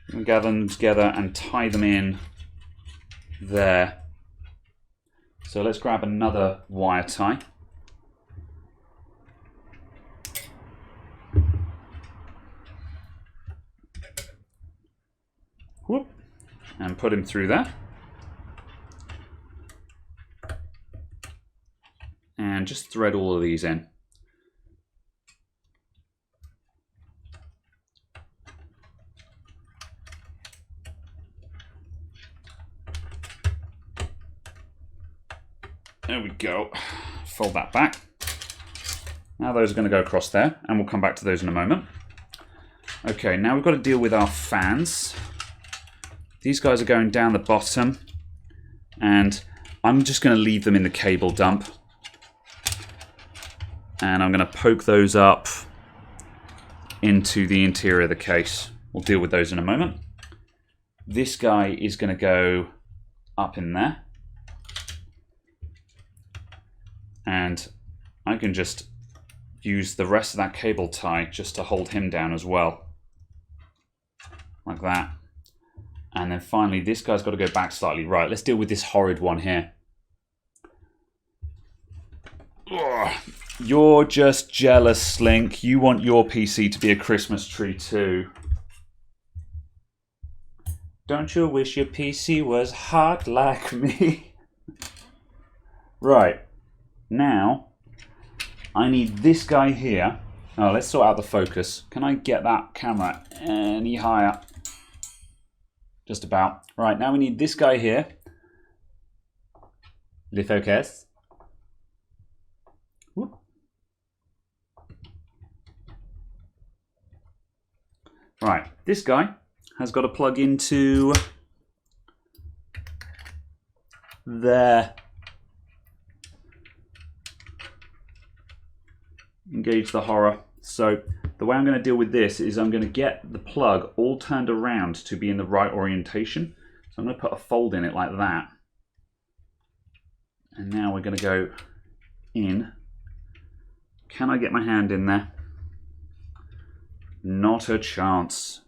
I'm going to gather them together and tie them in there. So let's grab another wire tie. Whoop, and put him through there. And just thread all of these in. There we go. Fold that back. Now those are going to go across there, and we'll come back to those in a moment. Okay, now we've got to deal with our fans. These guys are going down the bottom, and I'm just going to leave them in the cable dump. And I'm going to poke those up into the interior of the case. We'll deal with those in a moment. This guy is going to go up in there. And I can just use the rest of that cable tie just to hold him down as well. Like that. And then finally, this guy's got to go back slightly. Right, let's deal with this horrid one here. Ugh. You're just jealous, Slink. You want your PC to be a Christmas tree too. Don't you wish your PC was hot like me? Right. Now, I need this guy here. Oh, let's sort out the focus. Can I get that camera any higher? Just about. Right, now we need this guy here. Le focus. Whoop. Right, this guy has got to plug into there. Engage the horror. So the way I'm going to deal with this is I'm going to get the plug all turned around to be in the right orientation. So I'm going to put a fold in it like that. And now we're going to go in. Can I get my hand in there? Not a chance.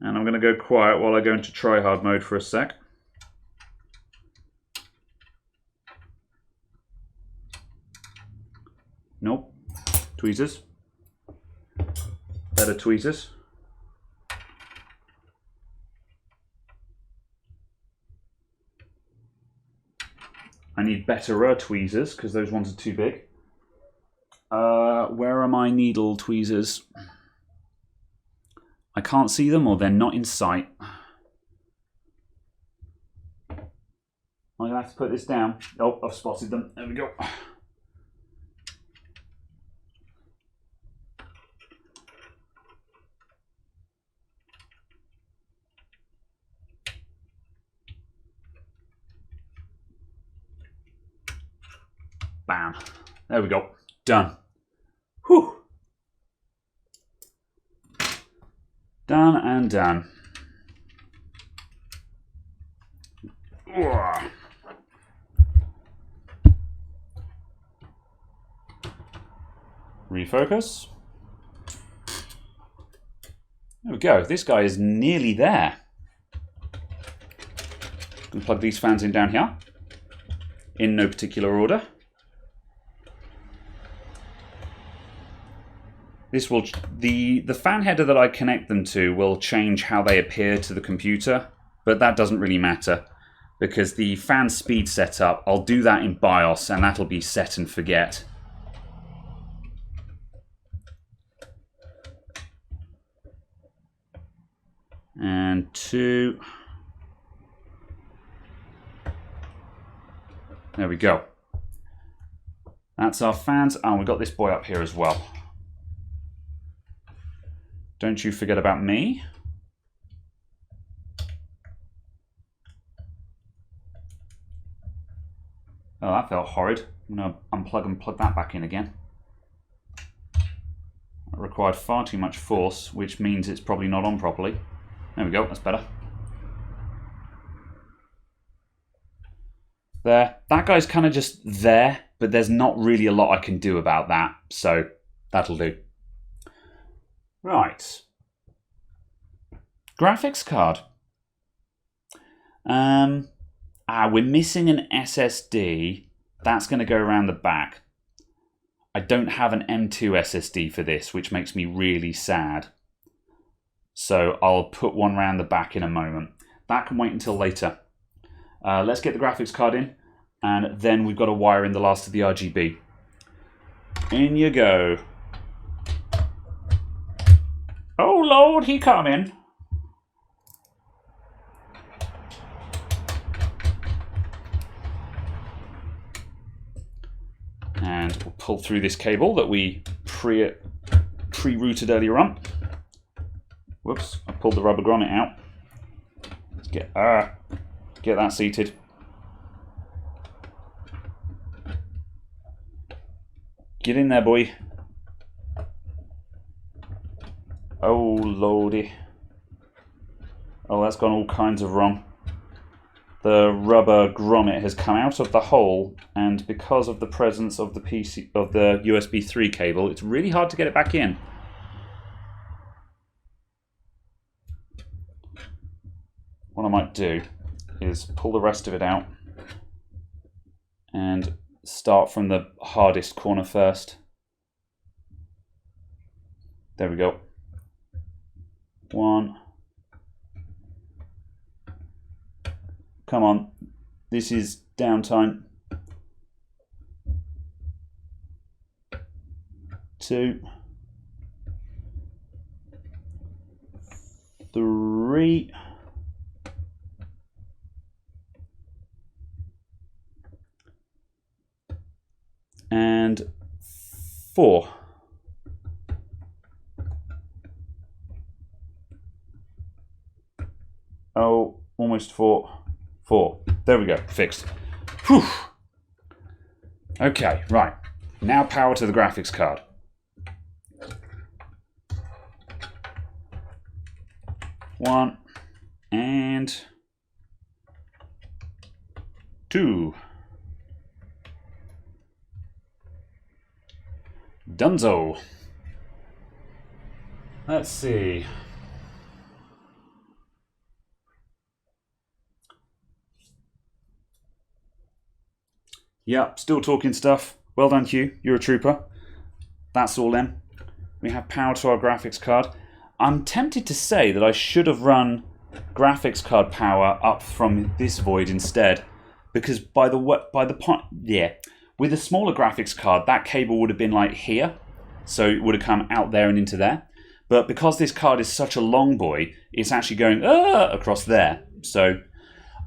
And I'm going to go quiet while I go into try-hard mode for a sec. Nope. Tweezers. Better tweezers. I need better tweezers because those ones are too big. Where are my needle tweezers? I can't see them, or they're not in sight. I'm going to have to put this down. Oh, I've spotted them. There we go. Bam. There we go. Done. Whew. Done and done. Ugh. Refocus. There we go. This guy is nearly there. I'm going to plug these fans in down here, in no particular order. This will the fan header that I connect them to will change how they appear to the computer, but that doesn't really matter because the fan speed setup, I'll do that in BIOS and that'll be set and forget. And 2. There we go. That's our fans. Oh, we've got this boy up here as well. Don't you forget about me. Oh, that felt horrid. I'm going to unplug and plug that back in again. That required far too much force, which means it's probably not on properly. There we go, that's better. There. That guy's kind of just there, but there's not really a lot I can do about that, so that'll do. Right. Graphics card. We're missing an SSD. That's going to go around the back. I don't have an M2 SSD for this, which makes me really sad. So I'll put one around the back in a moment. That can wait until later. Let's get the graphics card in, and then we've got to wire in the last of the RGB. In you go. Oh Lord, he coming. And we'll pull through this cable that we pre-routed earlier on. Whoops, I pulled the rubber grommet out. Let's get that seated. Get in there, boy. Oh, lordy. Oh, that's gone all kinds of wrong. The rubber grommet has come out of the hole, and because of the presence of the USB 3 cable, it's really hard to get it back in. What I might do is pull the rest of it out and start from the hardest corner first. There we go. 1. Come on, this is downtime. 2. 3. And 4. Oh, almost 4. 4. There we go, fixed. Whew. Okay, right. Now power to the graphics card. One and 2. Dunzo. Let's see. Yep, still talking stuff. Well done, Hugh. You're a trooper. That's all in. We have power to our graphics card. I'm tempted to say that I should have run graphics card power up from this void instead, because by the point, yeah, with a smaller graphics card, that cable would have been like here, so it would have come out there and into there. But because this card is such a long boy, it's actually going across there. So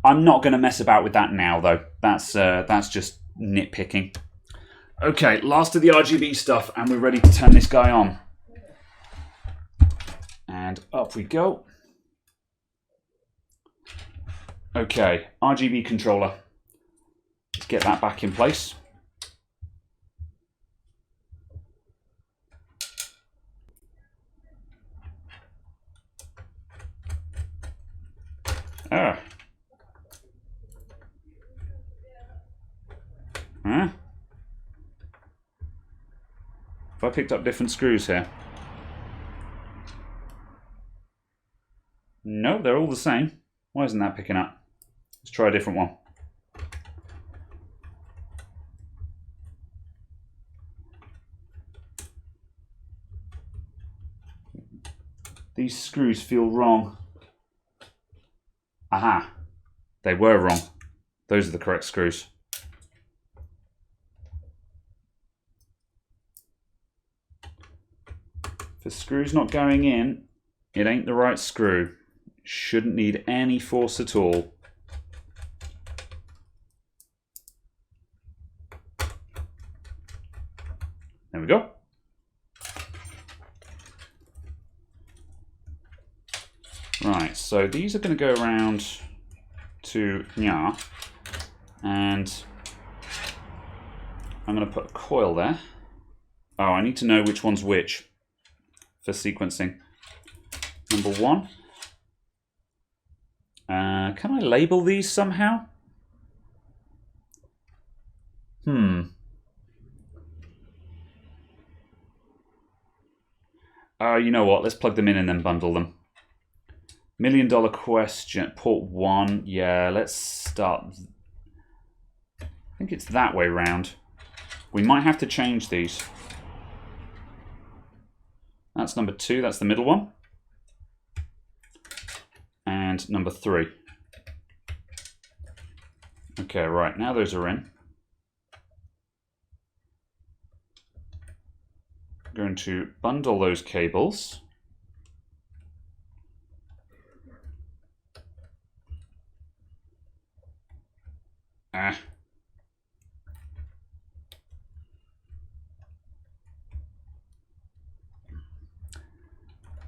I'm not going to mess about with that now, though. That's just nitpicking. Okay, last of the RGB stuff, and we're ready to turn this guy on. And up we go. Okay, RGB controller. Let's get that back in place. Ah. Huh? Have I picked up different screws here? No, they're all the same. Why isn't that picking up? Let's try a different one. These screws feel wrong. Aha. They were wrong. Those are the correct screws. If the screw's not going in, it ain't the right screw. Shouldn't need any force at all. There we go. Right, so these are going to go around to nya, and I'm going to put a coil there. Oh, I need to know which one's which for sequencing. Number 1. Can I label these somehow? You know what? Let's plug them in and then bundle them. $1 million question. Port 1. Yeah, let's start. I think it's that way round. We might have to change these. That's number 2. That's the middle one. And number 3. Okay, right. Now those are in. I'm going to bundle those cables.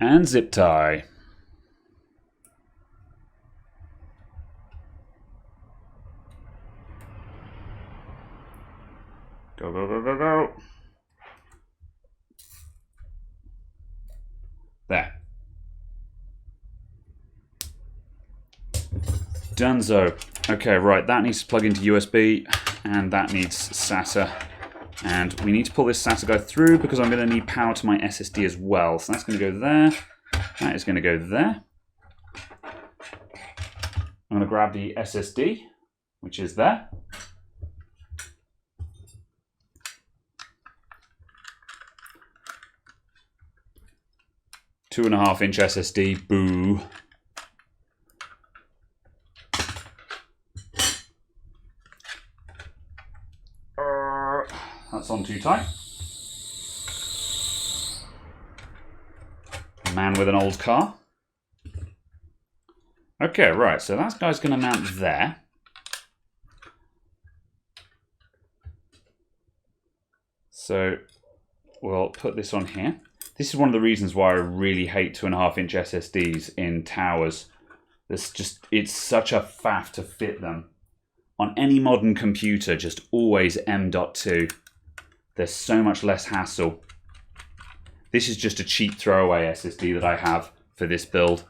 And zip tie. Go, go, go, go, go. There. Dunzo. Okay, right, that needs to plug into USB, and that needs SATA. And we need to pull this SATA guy through because I'm going to need power to my SSD as well. So that's going to go there. That is going to go there. I'm going to grab the SSD, which is there. "2.5" SSD, boo. That's on too tight. Man with an old car. Okay, right, so that guy's going to mount there. So we'll put this on here. This is one of the reasons why I really hate 2.5" SSDs in towers. It's such a faff to fit them. On any modern computer, just always M.2. There's so much less hassle. This is just a cheap throwaway SSD that I have for this build.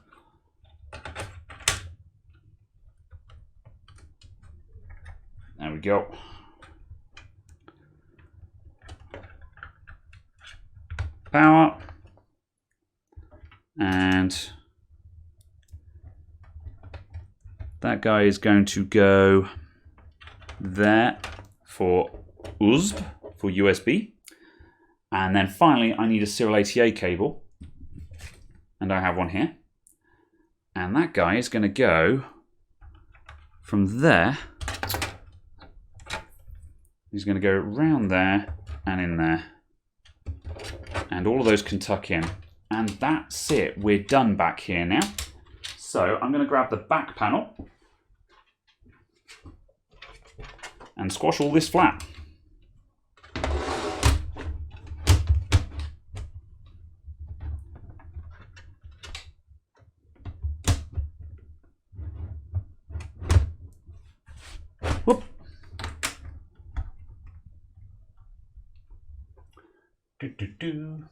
There we go. Power. And that guy is going to go there for USB, for USB. And then finally, I need a serial ATA cable. And I have one here. And that guy is going to go from there. He's going to go round there and in there. And all of those can tuck in. And that's it. We're done back here now. So I'm going to grab the back panel and squash all this flat. Whoop. Do, do, do.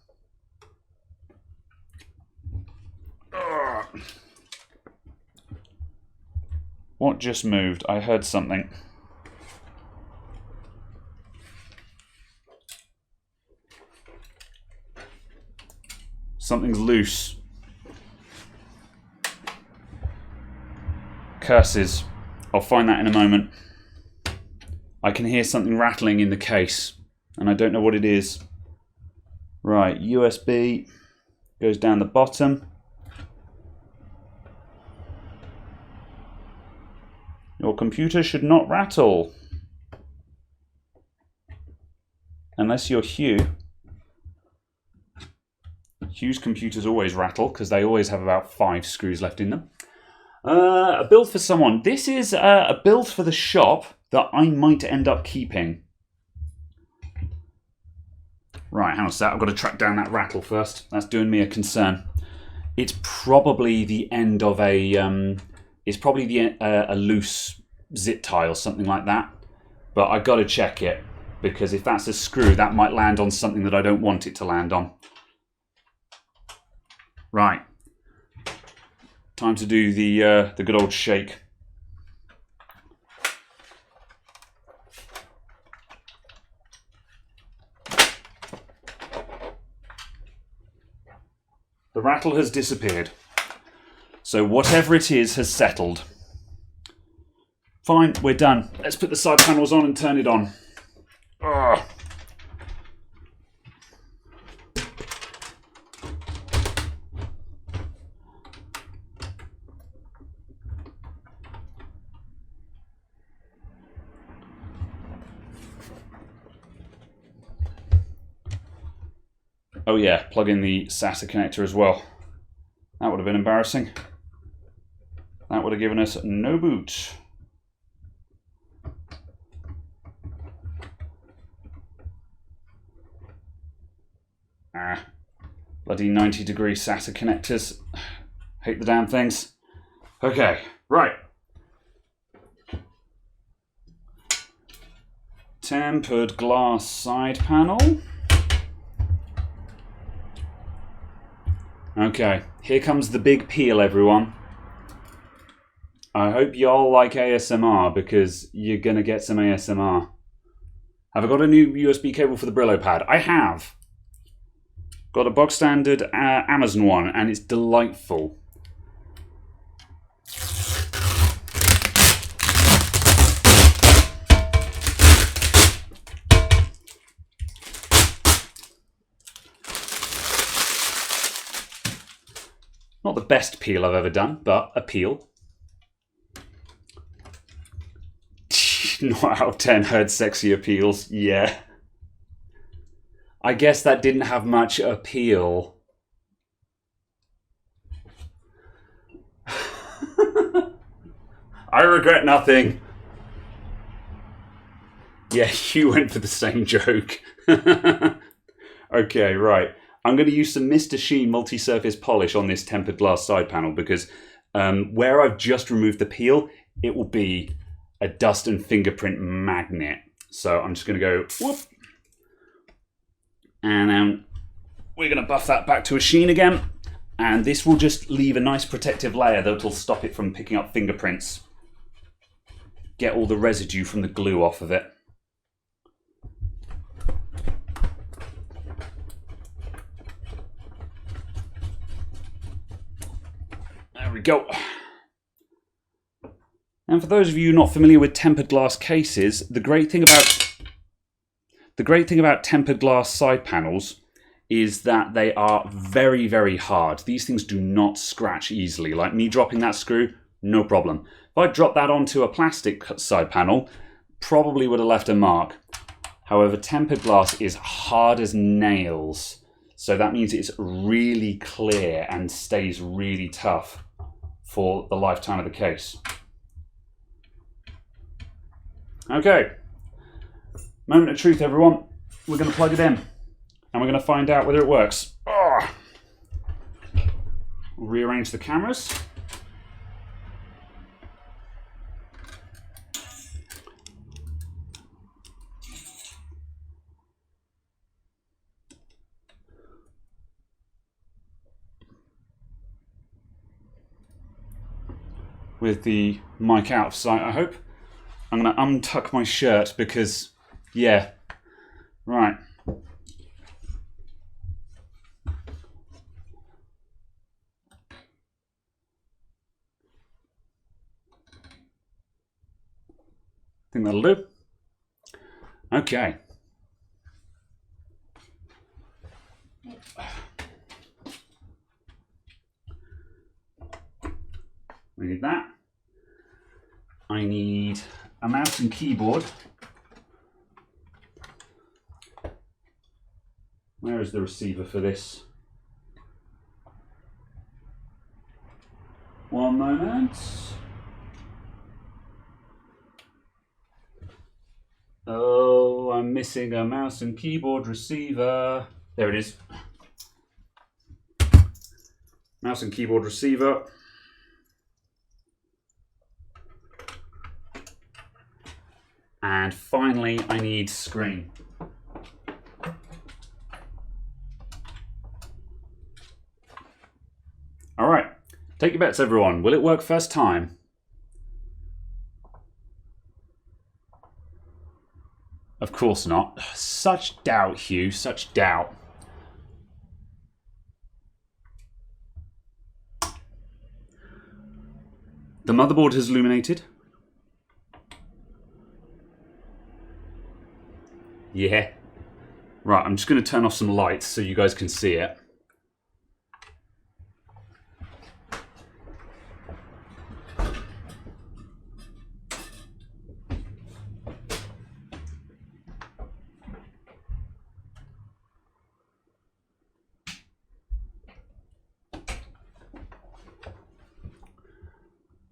What just moved? I heard something. Something's loose. Curses. I'll find that in a moment. I can hear something rattling in the case, and I don't know what it is. Right, USB goes down the bottom. Your computer should not rattle. Unless you're Hugh. Hugh's computers always rattle because they always have about 5 screws left in them. A build for someone. This is a build for the shop that I might end up keeping. Right, hang on a sec. I've got to track down that rattle first. That's doing me a concern. It's probably the end of a... it's probably a loose zip tie or something like that. But I've got to check it, because if that's a screw, that might land on something that I don't want it to land on. Right. Time to do the good old shake. The rattle has disappeared. So whatever it is has settled. Fine, we're done. Let's put the side panels on and turn it on. Ugh. Oh yeah, plug in the SATA connector as well. That would have been embarrassing. That would have given us no boot. Bloody 90-degree SATA connectors. Hate the damn things. Okay, right. Tempered glass side panel. Okay, here comes the big peel, everyone. I hope y'all like ASMR because you're going to get some ASMR. Have I got a new USB cable for the Brillo pad? I have. Got a box standard Amazon one and it's delightful. Not the best peel I've ever done, but a peel. Not out of 10 heard sexier peels. Yeah. I guess that didn't have much appeal. I regret nothing. Yeah, you went for the same joke. Okay, right. I'm going to use some Mr. Sheen multi-surface polish on this tempered glass side panel because where I've just removed the peel, it will be a dust and fingerprint magnet. So I'm just going to go whoop. And we're going to buff that back to a sheen again. And this will just leave a nice protective layer that will stop it from picking up fingerprints. Get all the residue from the glue off of it. There we go. And for those of you not familiar with tempered glass cases, the great thing about tempered glass side panels is that they are very, very hard. These things do not scratch easily. Like me dropping that screw, no problem. If I dropped that onto a plastic side panel, probably would have left a mark. However, tempered glass is hard as nails. So that means it's really clear and stays really tough for the lifetime of the case. Okay, moment of truth, everyone. We're going to plug it in and we're going to find out whether it works. Oh. We'll rearrange the cameras. With the mic out of sight, I hope. I'm going to untuck my shirt because, yeah, right. Think that'll do. Okay. We need that. I need a mouse and keyboard. Where is the receiver for this? One moment. Oh, I'm missing a mouse and keyboard receiver. There it is. Mouse and keyboard receiver. And finally, I need screen. All right, take your bets, everyone. Will it work first time? Of course not. Such doubt, Hugh, such doubt. The motherboard has illuminated. Yeah. Right, I'm just going to turn off some lights so you guys can see it.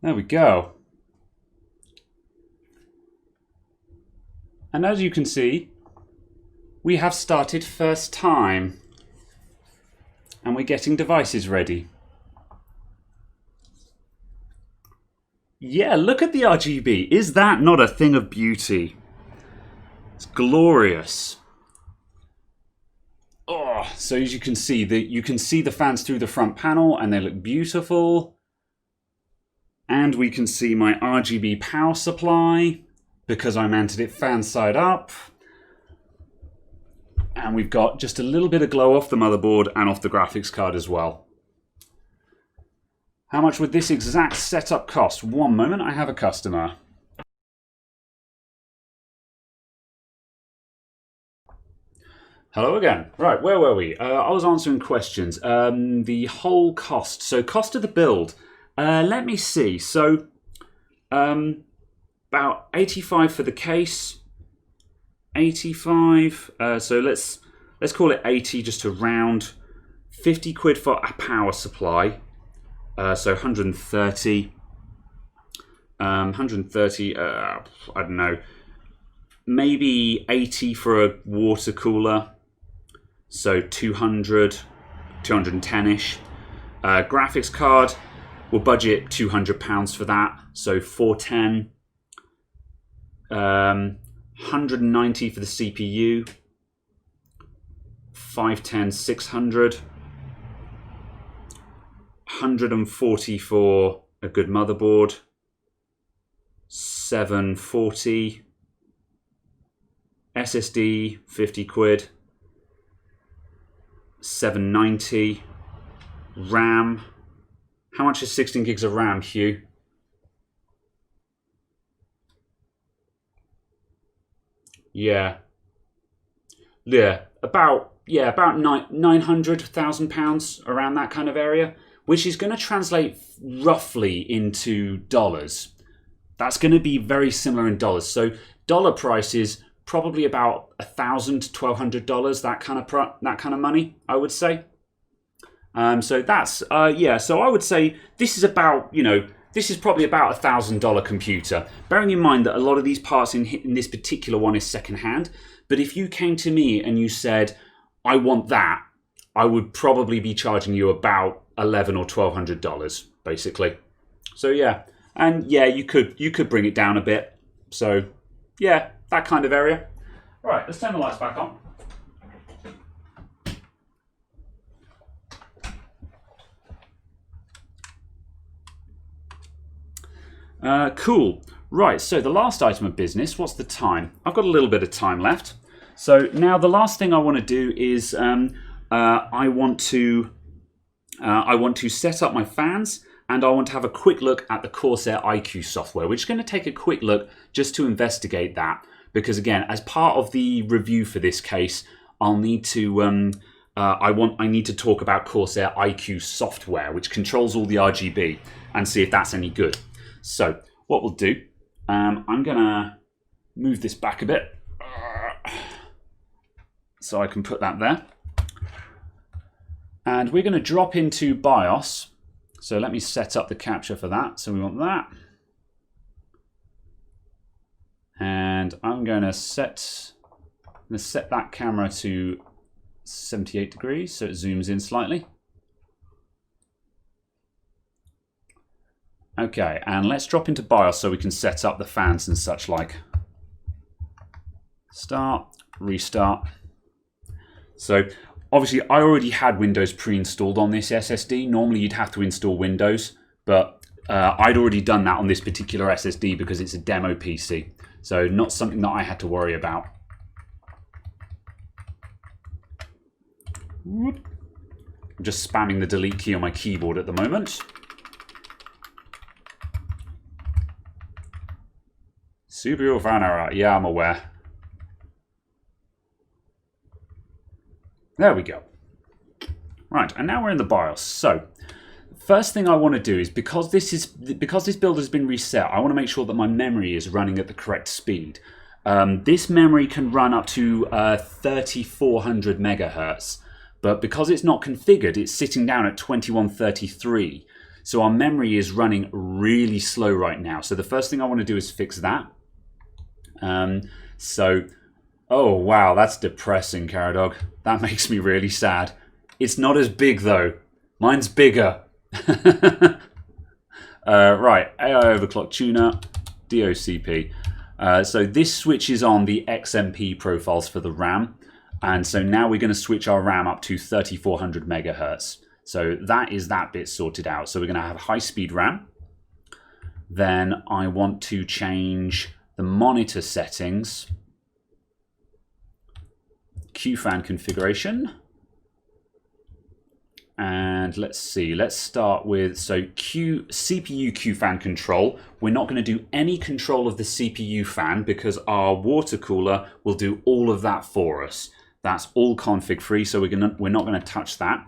There we go. And as you can see, we have started first time. And we're getting devices ready. Yeah, look at the RGB. Is that not a thing of beauty? It's glorious. Oh, so as you can see, the fans through the front panel and they look beautiful. And we can see my RGB power supply because I mounted it fan side up. And we've got just a little bit of glow off the motherboard and off the graphics card as well. How much would this exact setup cost? One moment, I have a customer. Hello again. Right, where were we? I was answering questions. The whole cost. So cost of the build. Let me see. So about 85 for the case. 85. So let's call it 80 just to round. 50 quid for a power supply. So 130. 130. I don't know. Maybe 80 for a water cooler. So 200, 210-ish. Graphics card, we'll budget £200 for that. So 410. 190 for the CPU. 510, 600. 140 for a good motherboard. 740. SSD, 50 quid. 790. RAM. How much is 16 gigs of RAM, Hugh? Yeah, about £900,000 around that kind of area, which is going to translate roughly into dollars. That's going to be very similar in dollars. So dollar prices probably about $1,000 to $1,200. That kind of money, I would say. So that's So I would say this is about this is probably about $1,000 computer. Bearing in mind that a lot of these parts in this particular one is secondhand. But if you came to me and you said, I want that, I would probably be charging you about $1,100 or $1,200 basically. So yeah, and yeah, you could bring it down a bit. So yeah, that kind of area. All right, let's turn the lights back on. Cool. Right, so the last item of business, what's the time? I've got a little bit of time left. So now the last thing I want to do is I want to set up my fans, and I want to have a quick look at the Corsair iCUE software. We're just going to take a quick look just to investigate that, because again, as part of the review for this case, I'll need to I need to talk about Corsair iCUE software, which controls all the RGB, and see if that's any good. So what we'll do, I'm gonna move this back a bit so I can put that there. And we're going to drop into BIOS. So let me set up the capture for that. So we want that. And I'm going to set that camera to 78 degrees so it zooms in slightly. Okay, and let's drop into BIOS so we can set up the fans and such like. Start, restart. So obviously I already had Windows pre-installed on this SSD. Normally you'd have to install Windows, but I'd already done that on this particular SSD because it's a demo PC. So not something that I had to worry about. I'm just spamming the delete key on my keyboard at the moment. CPU fan error. Yeah, I'm aware. There we go. Right, and now we're in the BIOS. So, first thing I want to do is because this build has been reset, I want to make sure that my memory is running at the correct speed. This memory can run up to 3400 megahertz, but because it's not configured, it's sitting down at 2133. So our memory is running really slow right now. So the first thing I want to do is fix that. Oh wow, that's depressing, Caradog. That makes me really sad. It's not as big though. Mine's bigger. Right, AI overclock tuner, DOCP. So this switches on the XMP profiles for the RAM. And so now we're going to switch our RAM up to 3400 megahertz. So that is that bit sorted out. So we're going to have high-speed RAM. Then I want to change the monitor settings. CUE fan configuration. And let's see, let's start with, so CPU CUE fan control. We're not going to do any control of the CPU fan because our water cooler will do all of that for us. That's all config free, so we're not going to touch that.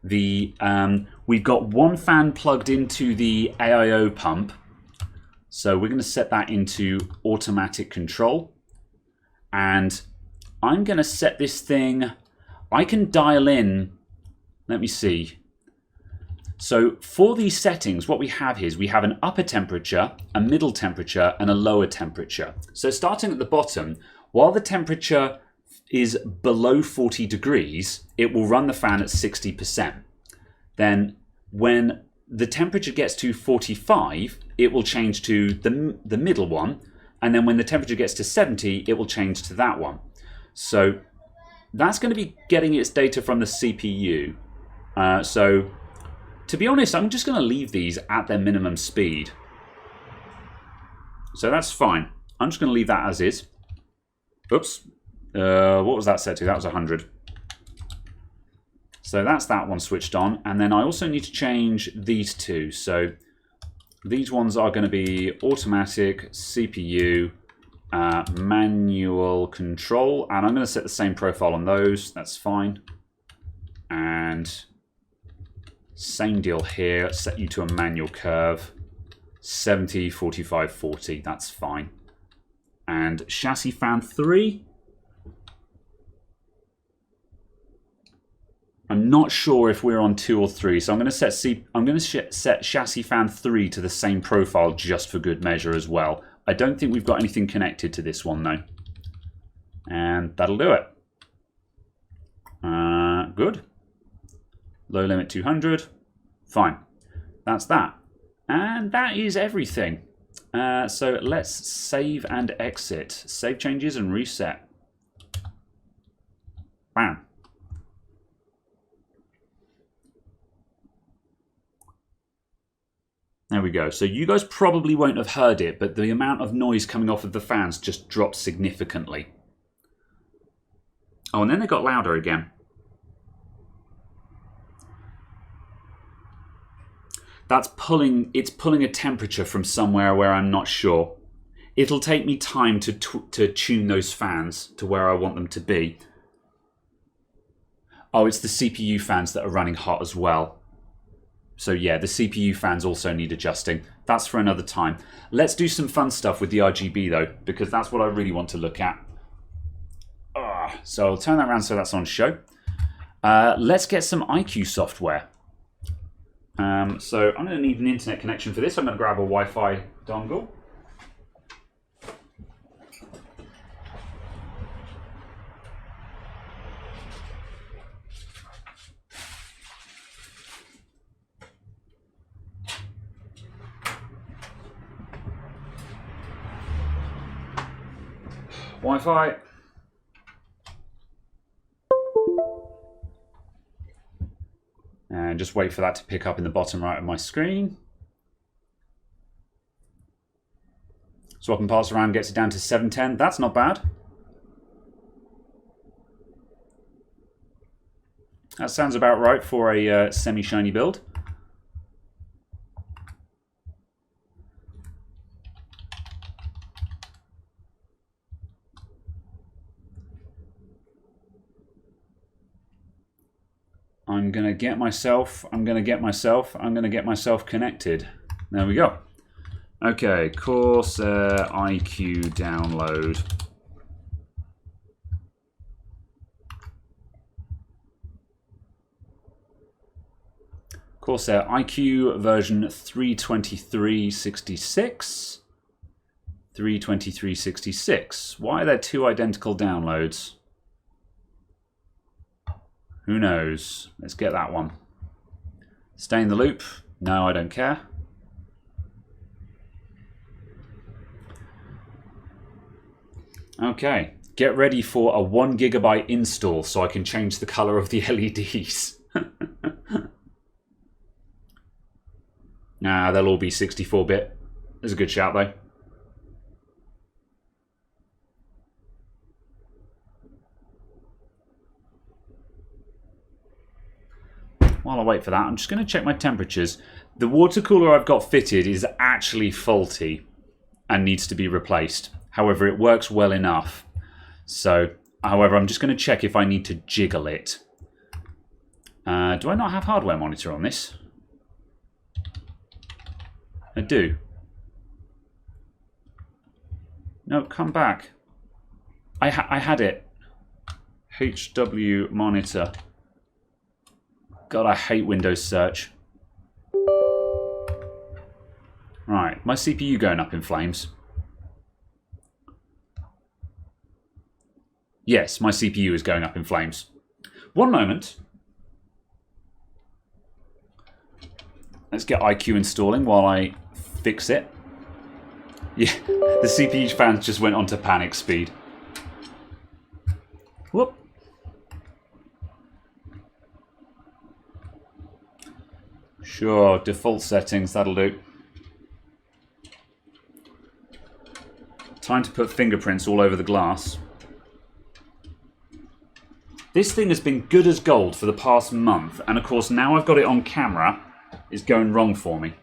We've got one fan plugged into the AIO pump, so we're going to set that into automatic control. And I'm going to set this thing, I can dial in. Let me see. So for these settings, what we have is we have an upper temperature, a middle temperature, and a lower temperature. So starting at the bottom, while the temperature is below 40 degrees, it will run the fan at 60%. Then when the temperature gets to 45, it will change to the middle one. And then when the temperature gets to 70, it will change to that one. So that's going to be getting its data from the CPU. So, to be honest, I'm just going to leave these at their minimum speed. So that's fine. I'm just going to leave that as is. Oops. What was that set to? That was 100. So that's that one switched on. And then I also need to change these two. So these ones are going to be automatic, CPU, manual control. And I'm going to set the same profile on those. That's fine. And same deal here, set you to a manual curve, 70, 45, 40, that's fine. And chassis fan 3. I'm not sure if we're on 2 or 3, so I'm going to set chassis fan 3 to the same profile just for good measure as well. I don't think we've got anything connected to this one though. And that'll do it. Good. Low limit 200. Fine. That's that. And that is everything. So let's save and exit. Save changes and reset. Bam. There we go. So you guys probably won't have heard it, but the amount of noise coming off of the fans just dropped significantly. Oh, and then they got louder again. It's pulling a temperature from somewhere where I'm not sure. It'll take me time to tune those fans to where I want them to be. Oh, it's the CPU fans that are running hot as well. So yeah, the CPU fans also need adjusting. That's for another time. Let's do some fun stuff with the RGB though, because that's what I really want to look at. So I'll turn that around so that's on show. Let's get some iCUE software. So I'm going to need an internet connection for this. I'm going to grab a Wi-Fi dongle. Wi-Fi. And just wait for that to pick up in the bottom right of my screen. Swapping parts around gets it down to 710. That's not bad. That sounds about right for a semi-shiny build. I'm going to get myself connected. There we go. Okay, Corsair iCUE download. Corsair iCUE version 323.66. 323.66. Why are there two identical downloads? Who knows? Let's get that one. Stay in the loop. No, I don't care. Okay, get ready for a 1 GB install so I can change the color of the LEDs. Nah, they'll all be 64-bit. That's a good shout though. While I wait for that, I'm just going to check my temperatures. The water cooler I've got fitted is actually faulty and needs to be replaced. However, it works well enough. So, however, I'm just going to check if I need to jiggle it. Do I not have hardware monitor on this? I do. No, come back. I had it. HW monitor. God, I hate Windows search. Right, my CPU going up in flames. Yes, my CPU is going up in flames. One moment. Let's get iCUE installing while I fix it. Yeah, the CPU fans just went onto panic speed. Whoop. Sure, default settings, that'll do. Time to put fingerprints all over the glass. This thing has been good as gold for the past month, and of course now I've got it on camera, it's going wrong for me.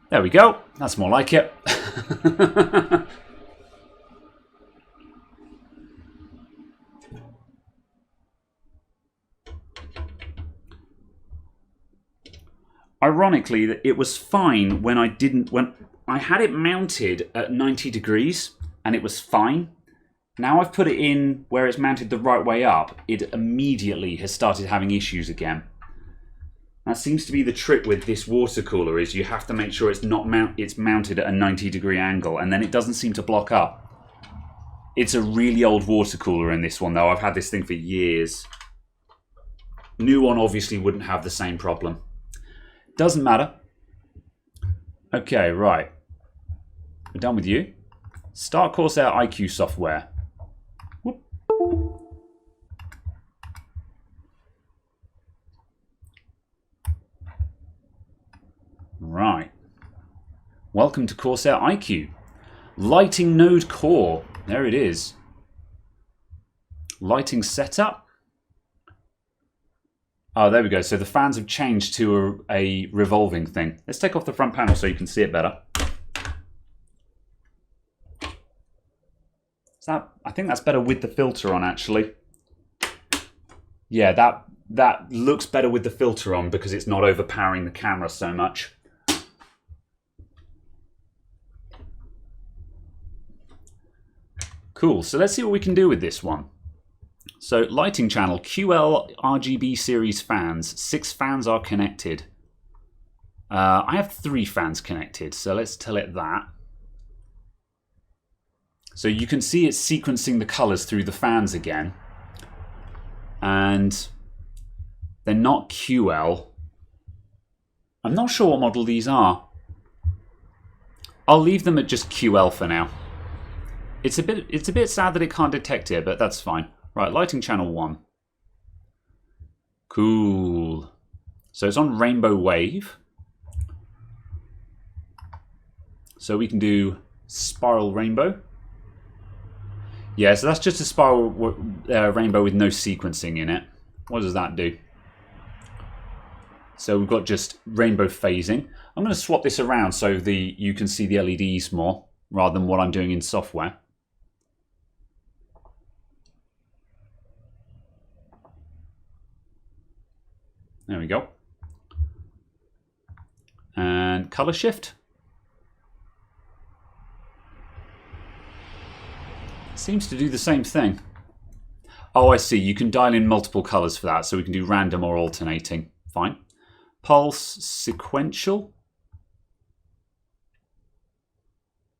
There we go. That's more like it. Ironically, it was fine when I had it mounted at 90 degrees and it was fine. Now I've put it in where it's mounted the right way up, it immediately has started having issues again. That seems to be the trick with this water cooler, is you have to make sure it's mounted at a 90-degree angle, and then it doesn't seem to block up. It's a really old water cooler in this one though. I've had this thing for years. New one obviously wouldn't have the same problem. Doesn't matter. Okay, right. We're done with you. Start Corsair iCUE software. Whoop. Right. Welcome to Corsair iCUE. Lighting node core. There it is. Lighting setup. Oh, there we go. So the fans have changed to a revolving thing. Let's take off the front panel so you can see it better. I think that's better with the filter on, actually. Yeah, that looks better with the filter on because it's not overpowering the camera so much. Cool. So let's see what we can do with this one. So lighting channel, QL RGB series fans. 6 fans are connected. I have 3 fans connected, so let's tell it that. So you can see it's sequencing the colors through the fans again. And they're not QL. I'm not sure what model these are. I'll leave them at just QL for now. It's a bit sad that it can't detect it, but that's fine. Right, lighting channel 1. Cool. So it's on rainbow wave. So we can do spiral rainbow. Yeah, so that's just a spiral rainbow with no sequencing in it. What does that do? So we've got just rainbow phasing. I'm going to swap this around so you can see the LEDs more rather than what I'm doing in software. There we go. And color shift. Seems to do the same thing. Oh, I see. You can dial in multiple colors for that, so we can do random or alternating. Fine. pulse sequential.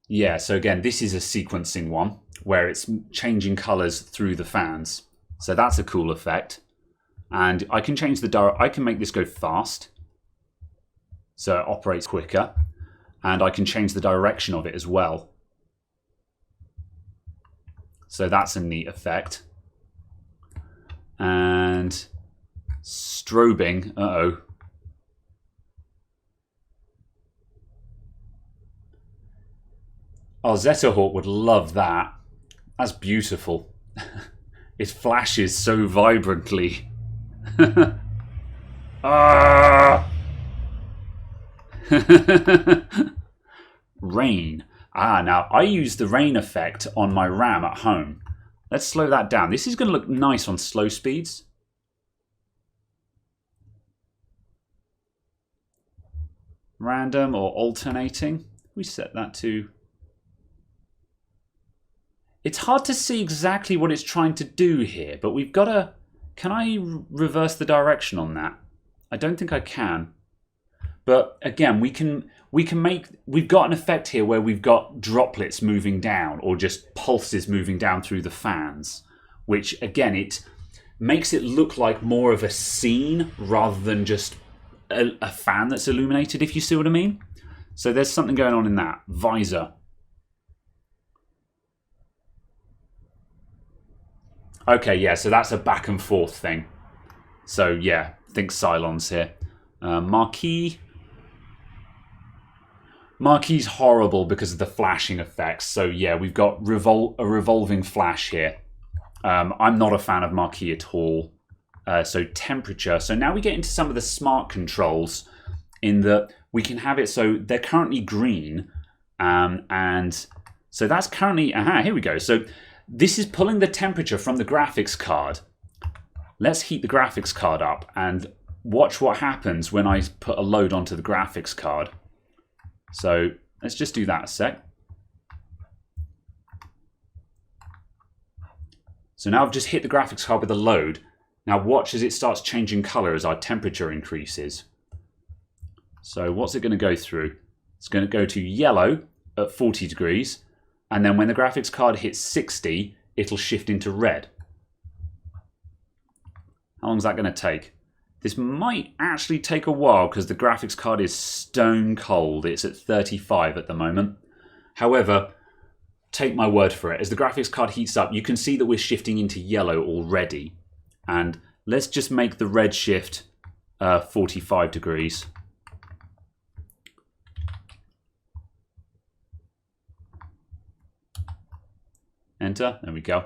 Yeah, so again, this is a sequencing one where it's changing colors through the fans. So that's a cool effect. And I can change I can make this go fast, so it operates quicker. And I can change the direction of it as well. So that's a neat effect. And strobing, uh-oh. Oh, Zetahawk would love that. That's beautiful. It flashes so vibrantly. Ah! Rain. Now I use the rain effect on my RAM at home. Let's slow that down. This is going to look nice on slow speeds. Random or alternating. We set that to... It's hard to see exactly what it's trying to do here, but we've got to... Can I reverse the direction on that? I don't think I can. But again, we've got an effect here where we've got droplets moving down or just pulses moving down through the fans, which again, it makes it look like more of a scene rather than just a fan that's illuminated, if you see what I mean. So there's something going on in that. Visor. Okay, yeah, so that's a back and forth thing. So yeah, think Cylons here. Marquee. Marquee's horrible because of the flashing effects. So yeah, we've got a revolving flash here. I'm not a fan of Marquee at all. So temperature. So now we get into some of the smart controls in that we can have it so they're currently green. And so that's currently, here we go. So this is pulling the temperature from the graphics card. Let's heat the graphics card up and watch what happens when I put a load onto the graphics card. So let's just do that a sec. So now I've just hit the graphics card with a load. Now watch as it starts changing color as our temperature increases. So what's it going to go through? It's going to go to yellow at 40 degrees. And then when the graphics card hits 60, it'll shift into red. How long is that going to take? This might actually take a while because the graphics card is stone cold. It's at 35 at the moment. However, take my word for it. As the graphics card heats up, you can see that we're shifting into yellow already. And let's just make the red shift 45 degrees. Enter. There we go.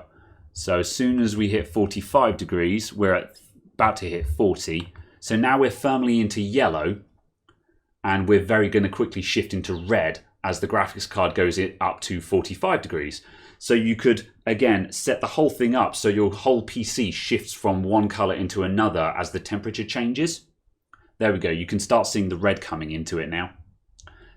So as soon as we hit 45 degrees, we're about to hit 40. So now we're firmly into yellow, and we're very going to quickly shift into red as the graphics card goes up to 45 degrees. So you could, again, set the whole thing up so your whole PC shifts from one color into another as the temperature changes. There we go. You can start seeing the red coming into it now.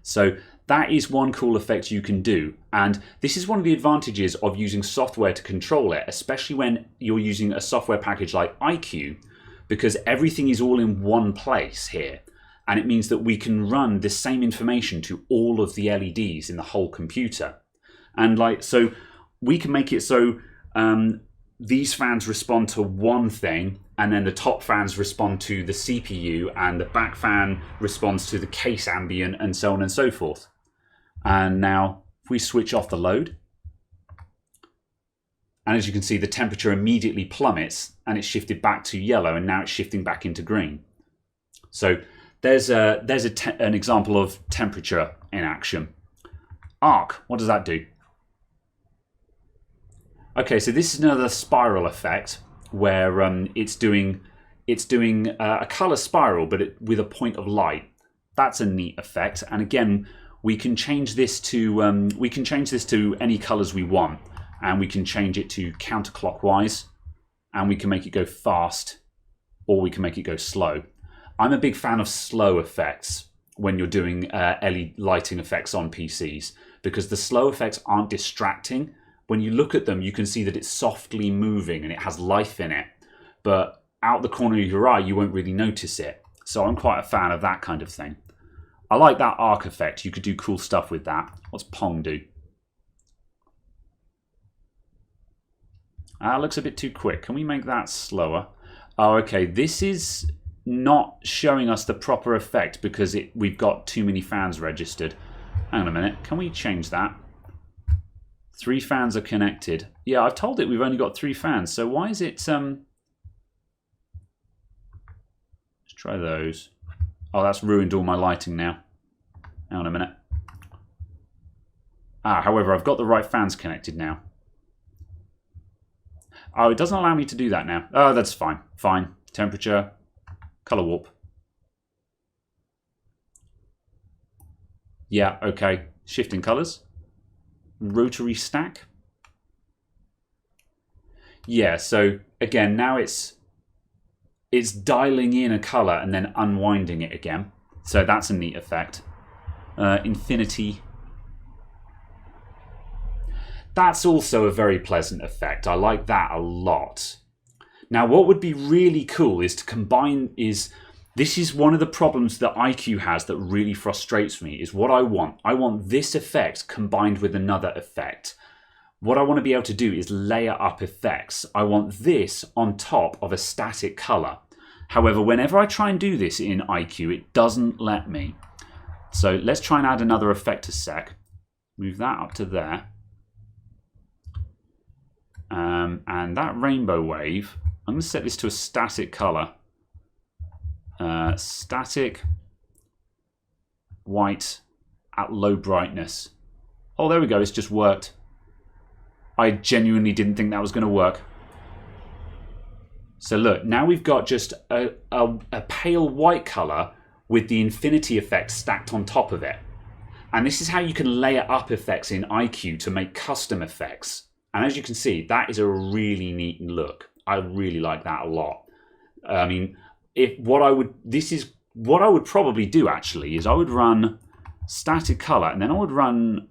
So that is one cool effect you can do. And this is one of the advantages of using software to control it, especially when you're using a software package like iCUE, because everything is all in one place here. And it means that we can run the same information to all of the LEDs in the whole computer. And so we can make it so these fans respond to one thing, and then the top fans respond to the CPU, and the back fan responds to the case ambient, and so on and so forth. And now if we switch off the load, and as you can see, the temperature immediately plummets and it's shifted back to yellow, and now it's shifting back into green. So there's an example of temperature in action. Arc, what does that do? Okay, so this is another spiral effect where it's doing a color spiral, but with a point of light. That's a neat effect, and again, we can change this to any colors we want, and we can change it to counterclockwise, and we can make it go fast, or we can make it go slow. I'm a big fan of slow effects when you're doing LED lighting effects on PCs, because the slow effects aren't distracting. When you look at them, you can see that it's softly moving and it has life in it, but out the corner of your eye, you won't really notice it. So I'm quite a fan of that kind of thing. I like that arc effect. You could do cool stuff with that. What's Pong do? Looks a bit too quick. Can we make that slower? Oh, okay. This is not showing us the proper effect because we've got too many fans registered. Hang on a minute. Can we change that? 3 fans are connected. Yeah, I've told it we've only got 3 fans. So why is it... Let's try those. Oh, that's ruined all my lighting now. Hang on a minute. However, I've got the right fans connected now. Oh, it doesn't allow me to do that now. Oh, that's fine. Fine. Temperature. Color warp. Yeah, okay. Shifting colors. Rotary stack. Yeah, so again, now it's dialing in a color and then unwinding it again. So that's a neat effect. Infinity. That's also a very pleasant effect. I like that a lot. Now, what would be really cool is to combine this is one of the problems that iCUE has that really frustrates me, is what I want. I want this effect combined with another effect. What I want to be able to do is layer up effects. I want this on top of a static color. However, whenever I try and do this in iCUE, it doesn't let me. So let's try and add another effect a sec. Move that up to there. And that rainbow wave, I'm going to set this to a static color. Static white at low brightness. Oh, there we go. It's just worked. I genuinely didn't think that was going to work. So look, now we've got just a pale white color with the infinity effect stacked on top of it. And this is how you can layer up effects in iCUE to make custom effects. And as you can see, that is a really neat look. I really like that a lot. I mean, what I would probably do actually is I would run static color and then I would run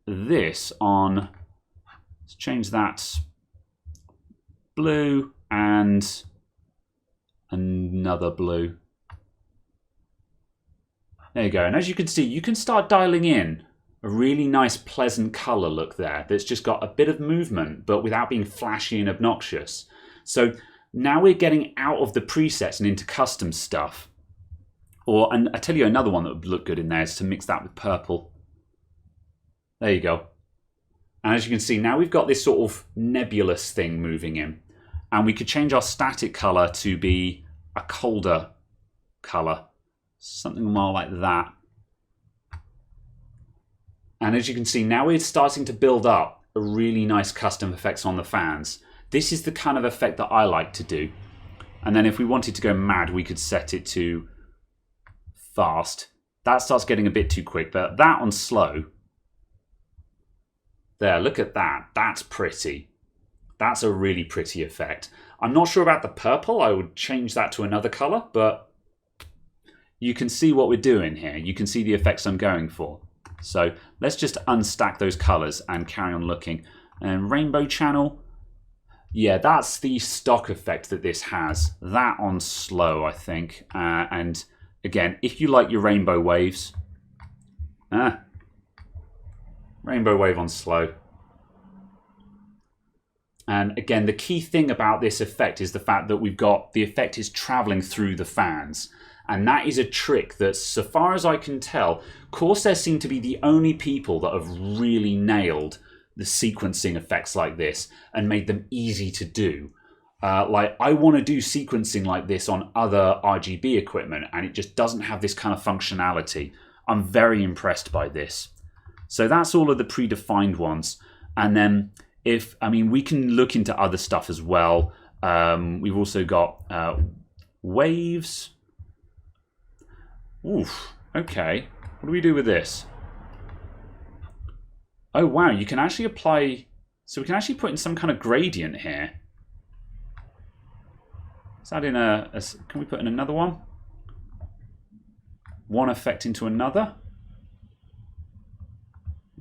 this on, let's change that blue and another blue. There you go. And as you can see, you can start dialing in a really nice, pleasant color look there that's just got a bit of movement, but without being flashy and obnoxious. So now we're getting out of the presets and into custom stuff. And I tell you another one that would look good in there is to mix that with purple. There you go. And as you can see, now we've got this sort of nebulous thing moving in. And we could change our static color to be a colder color. Something more like that. And as you can see, now we're starting to build up a really nice custom effects on the fans. This is the kind of effect that I like to do. And then if we wanted to go mad, we could set it to fast. That starts getting a bit too quick, but that on slow. There, look at that. That's pretty. That's a really pretty effect. I'm not sure about the purple. I would change that to another color, but you can see what we're doing here. You can see the effects I'm going for. So let's just unstack those colors and carry on looking. And rainbow channel. Yeah, that's the stock effect that this has. That on slow, I think. And again, if you like your rainbow waves, rainbow wave on slow. And again, the key thing about this effect is the fact that we've got the effect is traveling through the fans. And that is a trick that, so far as I can tell, Corsair seem to be the only people that have really nailed the sequencing effects like this and made them easy to do. Like, I want to do sequencing like this on other RGB equipment, and it just doesn't have this kind of functionality. I'm very impressed by this. So that's all of the predefined ones. And then, we can look into other stuff as well. We've also got waves. Oof, okay. What do we do with this? Oh, wow, you can actually apply... So we can actually put in some kind of gradient here. Is that in can we put in another one? One effect into another.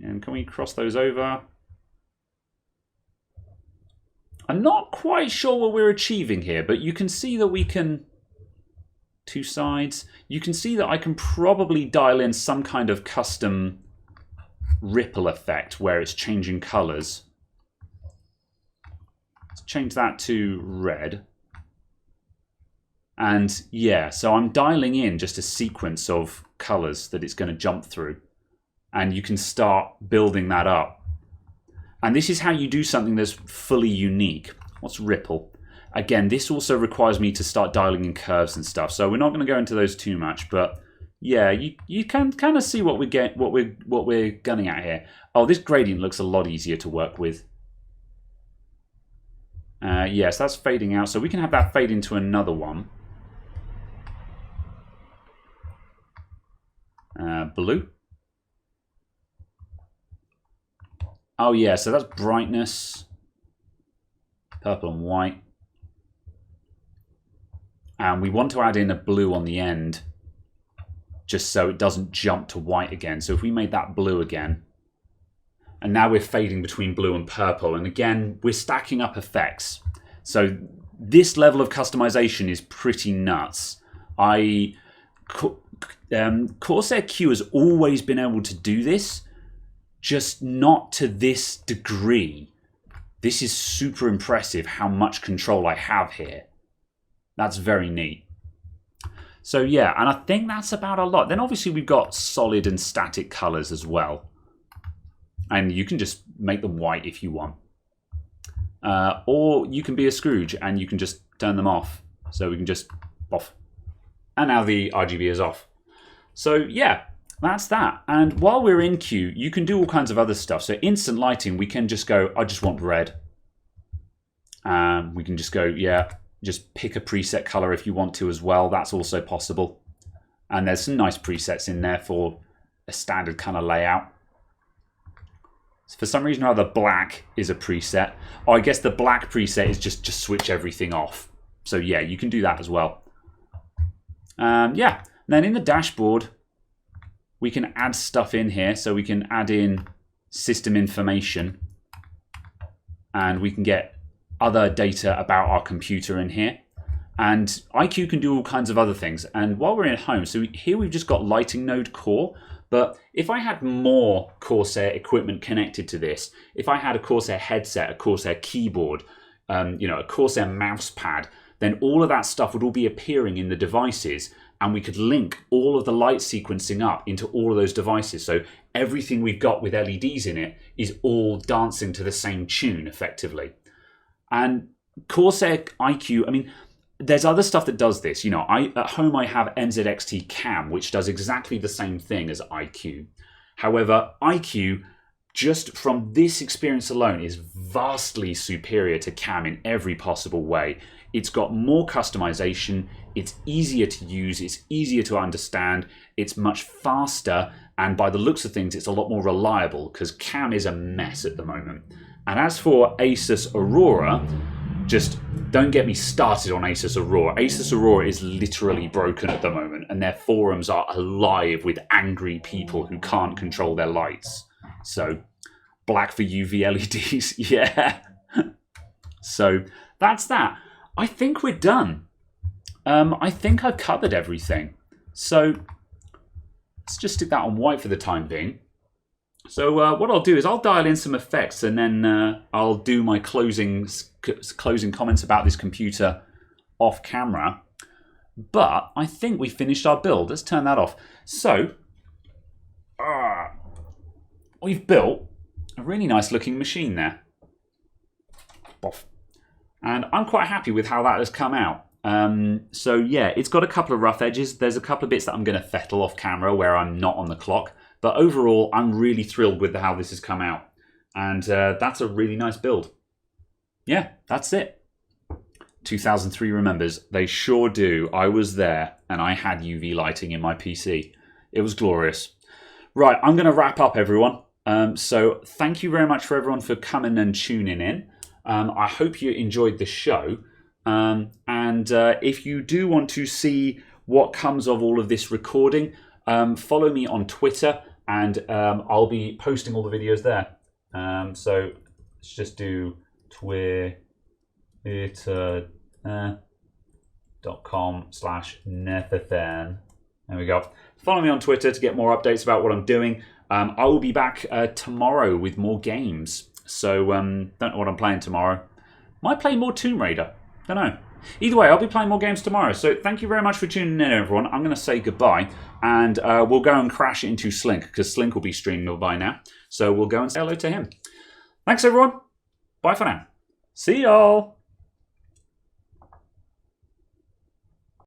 And can we cross those over? I'm not quite sure what we're achieving here, but you can see that we can two sides. You can see that I can probably dial in some kind of custom ripple effect where it's changing colors. Let's change that to red. And yeah, so I'm dialing in just a sequence of colors that it's going to jump through. And you can start building that up. And this is how you do something that's fully unique. What's ripple? Again, this also requires me to start dialing in curves and stuff. So we're not going to go into those too much, but yeah, you can kind of see what we're gunning at here. Oh, this gradient looks a lot easier to work with. Yes, that's fading out, so we can have that fade into another one. Blue. Oh yeah, so that's brightness. Purple and white. And we want to add in a blue on the end, just so it doesn't jump to white again. So if we made that blue again, and now we're fading between blue and purple, and again, we're stacking up effects. So this level of customization is pretty nuts. Corsair Q has always been able to do this, just not to this degree. This is super impressive how much control I have here. That's very neat. So yeah, and I think that's about a lot. Then obviously we've got solid and static colors as well. And you can just make them white if you want. Or you can be a Scrooge and you can just turn them off. So we can just off. And now the RGB is off. So yeah, that's that. And while we're in Q, you can do all kinds of other stuff. So instant lighting, we can just go, I just want red. We can just go, yeah, just pick a preset color if you want to as well. That's also possible. And there's some nice presets in there for a standard kind of layout. So for some reason or other, black is a preset. Oh, I guess the black preset is just switch everything off. So yeah, you can do that as well. Yeah, and then in the dashboard, we can add stuff in here. So we can add in system information and we can get other data about our computer in here. And iCUE can do all kinds of other things. And while we're in home, so here we've just got lighting node core. But if I had more Corsair equipment connected to this, if I had a Corsair headset, a Corsair keyboard, a Corsair mouse pad, then all of that stuff would all be appearing in the devices and we could link all of the light sequencing up into all of those devices. So everything we've got with LEDs in it is all dancing to the same tune effectively. And Corsair iCUE, I mean, there's other stuff that does this. At home I have NZXT Cam, which does exactly the same thing as iCUE. However, iCUE, just from this experience alone, is vastly superior to Cam in every possible way. It's got more customization, it's easier to use, it's easier to understand, it's much faster, and by the looks of things, it's a lot more reliable, because Cam is a mess at the moment. And as for Asus Aurora, just don't get me started on Asus Aurora. Asus Aurora is literally broken at the moment, and their forums are alive with angry people who can't control their lights. So, black for UV LEDs, yeah. So, that's that. I think we're done. I think I've covered everything. So, let's just stick that on white for the time being. So what I'll do is I'll dial in some effects and then I'll do my closing comments about this computer off camera. But I think we finished our build. Let's turn that off. So we've built a really nice looking machine there. Boff. And I'm quite happy with how that has come out. So yeah, it's got a couple of rough edges. There's a couple of bits that I'm going to fettle off camera where I'm not on the clock. But overall, I'm really thrilled with how this has come out. And that's a really nice build. Yeah, that's it. 2003 remembers. They sure do. I was there and I had UV lighting in my PC. It was glorious. Right, I'm going to wrap up, everyone. So thank you very much for everyone for coming and tuning in. I hope you enjoyed the show. And if you do want to see what comes of all of this recording, follow me on Twitter. And I'll be posting all the videos there. So let's just do Twitter. twitter.com/Nethathan. There we go. Follow me on Twitter to get more updates about what I'm doing. I will be back tomorrow with more games. So, don't know what I'm playing tomorrow. Might play more Tomb Raider. Don't know. Either way, I'll be playing more games tomorrow. So, thank you very much for tuning in, everyone. I'm going to say goodbye. And we'll go and crash into Slink, because Slink will be streaming by now. So, we'll go and say hello to him. Thanks, everyone. Bye for now. See y'all.